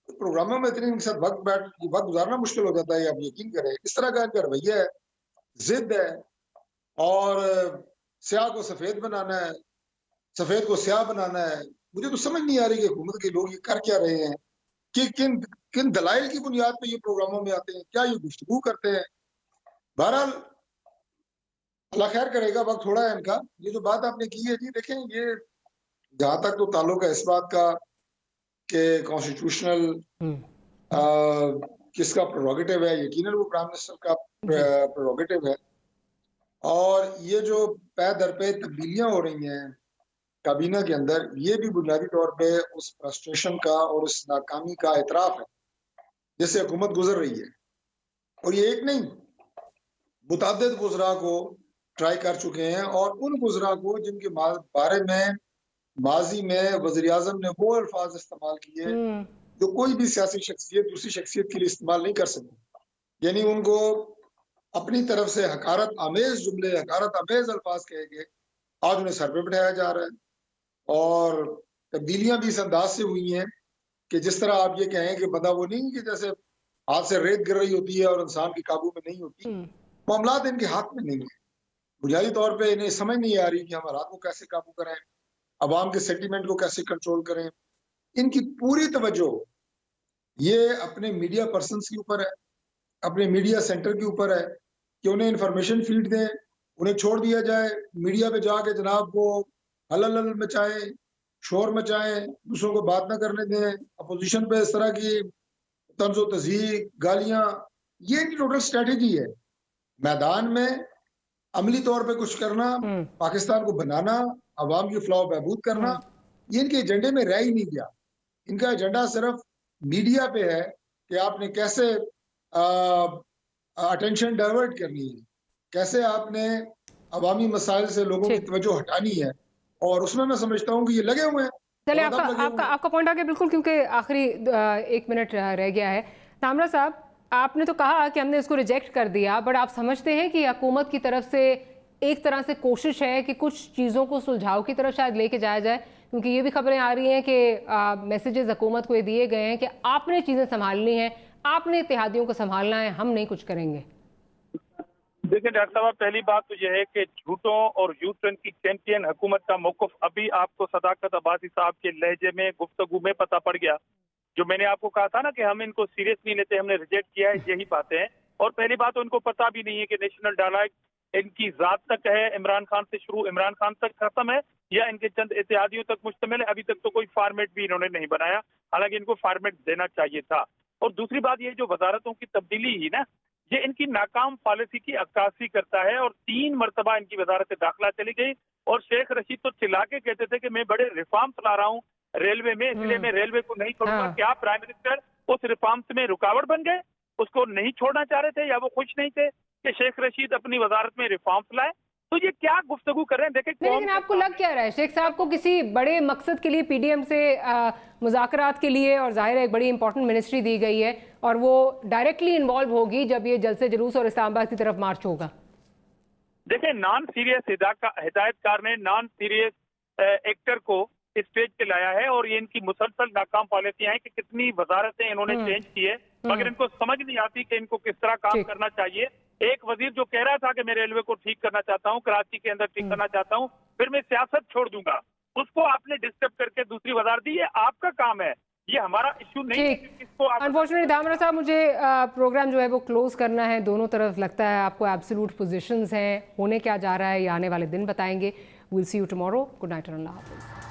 प्रोग्रामों में इतनी इनके साथ वक्त गुजारना मुश्किल हो जाता है, आप यकीन करें। इस तरह का इनका रवैया है, जिद है, और स्याह को सफेद बनाना है, सफेद को स्याह बनाना है। मुझे तो समझ नहीं आ रही कि हुकूमत के लोग ये कर क्या रहे हैं, कि किन दलाइल की बुनियाद पे ये प्रोग्रामों में आते हैं, क्या ये गुफ्तगू करते हैं। बहरहाल अल्लाह खैर करेगा, वक्त थोड़ा है इनका। ये जो बात आपने की है जी, देखें ये जहां तक तो ताल्लुक है इस बात का कि कॉन्स्टिट्यूशनल किसका प्रेरोगेटिव है, यकीनन वो प्राइम मिनिस्टर का प्रेरोगेटिव है। और ये जो पै दर पे तब्दीलियां हो रही हैं काबीना के अंदर, ये भी बुनियादी तौर पे उस फ्रस्ट्रेशन का और उस नाकामी का एतराफ है जिससे हुकूमत गुजर रही है। और ये एक नहीं, मुतअद्दिद गुजरा को ट्राई कर चुके हैं, और उन गुजरा को जिनके बारे में माजी में वज़ीर आज़म ने वो अल्फाज इस्तेमाल किए जो कोई भी सियासी शख्सियत दूसरी शख्सियत के लिए इस्तेमाल नहीं कर सकती। यानी उनको अपनी तरफ से हकारत आमेज जुमले, हकारत आमेज अल्फाज कहे गए, आज उन्हें सर पे बिठाया जा रहा है। और तब्दीलियां भी इस अंदाज से हुई हैं कि जिस तरह आप ये कहें कि बंदा वो नहीं कि जैसे हाथ से रेत गिर रही होती है और इंसान की काबू में नहीं होती, मामलात इनके हाथ में नहीं है। बुनियादी तौर पे इन्हें समझ नहीं आ रही कि हम हालात को कैसे काबू करें, अवाम के सेंटीमेंट को कैसे कंट्रोल करें। इनकी पूरी तवज्जो ये अपने मीडिया पर्सन्स के ऊपर है, अपने मीडिया सेंटर के ऊपर है कि उन्हें इंफॉर्मेशन फीड दें, उन्हें छोड़ दिया जाए मीडिया पे जाके जनाब वो हलल मचाएं, शोर मचाएं, दूसरों को बात ना करने दें, अपोजिशन पे इस तरह की तंज़ो तज़ीक, गालियां, ये इनकी टोटल स्ट्रेटेजी है। मैदान में अमली तौर पे कुछ करना, पाकिस्तान को बनाना, अवाम की फलाह बहबूद करना, ये इनके एजेंडे में रह ही नहीं गया। इनका एजेंडा सिर्फ मीडिया पे है कि आपने कैसे अटेंशन डाइवर्ट करनी है, कैसे आपने अवामी मसाइल से लोगों की तवज्जो हटानी है, और उसमें मैं समझता हूँ कि ये लगे हुए हैं। चलिए आपका पॉइंट आ गया बिल्कुल, क्योंकि आखिरी 1 मिनट रह गया है। तामरा साहब, आपने तो कहा कि हमने इसको रिजेक्ट कर दिया, बट आप समझते हैं कि हुकूमत की तरफ से एक तरह से कोशिश है कि कुछ चीज़ों को सुलझाव की तरफ शायद लेके जाया जाए? क्योंकि ये भी खबरें आ रही हैं कि मैसेजेस हुकूमत को ये दिए गए हैं कि आपने चीज़ें संभालनी हैं, आपने इत्तेहादियों को संभालना है, हम नहीं कुछ करेंगे। देखिए डॉक्टर साहब, पहली बात तो यह है कि झूठों और यू टर्न की चैंपियन हुकूमत का मौक़िफ़ अभी आपको सदाकत अब्बासी साहब के लहजे में, गुफ्तगू में पता पड़ गया। जो मैंने आपको कहा था ना कि हम इनको सीरियस नहीं लेते, हमने रिजेक्ट किया है, यही बातें हैं। और पहली बात तो इनको पता भी नहीं है कि नेशनल डायलॉग इनकी ज़ात तक है, इमरान खान से शुरू इमरान खान तक खत्म है, या इनके चंद इत्तेहादियों तक मुश्तमिल है। अभी तक तो कोई फॉर्मेट भी इन्होंने नहीं बनाया, हालांकि इनको फॉर्मेट देना चाहिए था। और दूसरी बात, ये जो वजारतों की तब्दीली ही ना, ये इनकी नाकाम पॉलिसी की अक्कासी करता है। और 3 मरतबा इनकी वजारत दाखिला चली गई, और शेख रशीद तो चिल्ला के कहते थे कि मैं बड़े रिफॉर्म्स ला रहा हूँ रेलवे में, इसलिए मैं रेलवे को नहीं छोड़ूंगा। क्या प्राइम मिनिस्टर उस रिफॉर्म्स में रुकावट बन गए? उसको नहीं छोड़ना चाह रहे थे, या वो खुश नहीं थे कि शेख रशीद अपनी वजारत में रिफॉर्म्स लाए? तो ये क्या गुफ्तगू कर रहे हैं? देखें, लेकिन आपको लग क्या रहा है, शेख साहब को किसी बड़े मकसद के लिए पीडीएम से मुज़ाकरात के लिए, और जाहिर है एक बड़ी इंपॉर्टेंट मिनिस्ट्री दी गई है, और वो डायरेक्टली इन्वॉल्व होगी जब ये जलसे जुलूस और इस्लामाबाद की तरफ मार्च होगा? देखिए, नॉन सीरियस हिदायतकार ने नॉन सीरियस एक्टर को स्टेज पे लाया है, और ये इनकी मुसलसल नाकाम पॉलिसियां हैं कि कितनी वजारतें इन्होंने चेंज की है, मगर इनको समझ नहीं आती कि इनको किस तरह काम करना चाहिए। एक वजीर जो कह रहा था कि मैं रेलवे को ठीक करना चाहता हूँ, कराची के अंदर ठीक करना चाहता हूँ, फिर मैं सियासत छोड़ दूंगा, उसको आपने डिस्टर्ब करके दूसरी वजारत दी। ये आपका काम है, ये हमारा इशू नहीं है। किसको अनफॉर्चुनेटली तामरा साहब, मुझे प्रोग्राम जो है वो क्लोज करना है। दोनों तरफ लगता है आपको एब्सोल्यूट पोजीशंस हैं, होने क्या जा रहा है ये आने वाले दिन बताएंगे। Will see you tomorrow. Good night और अल्लाह हाफिज़।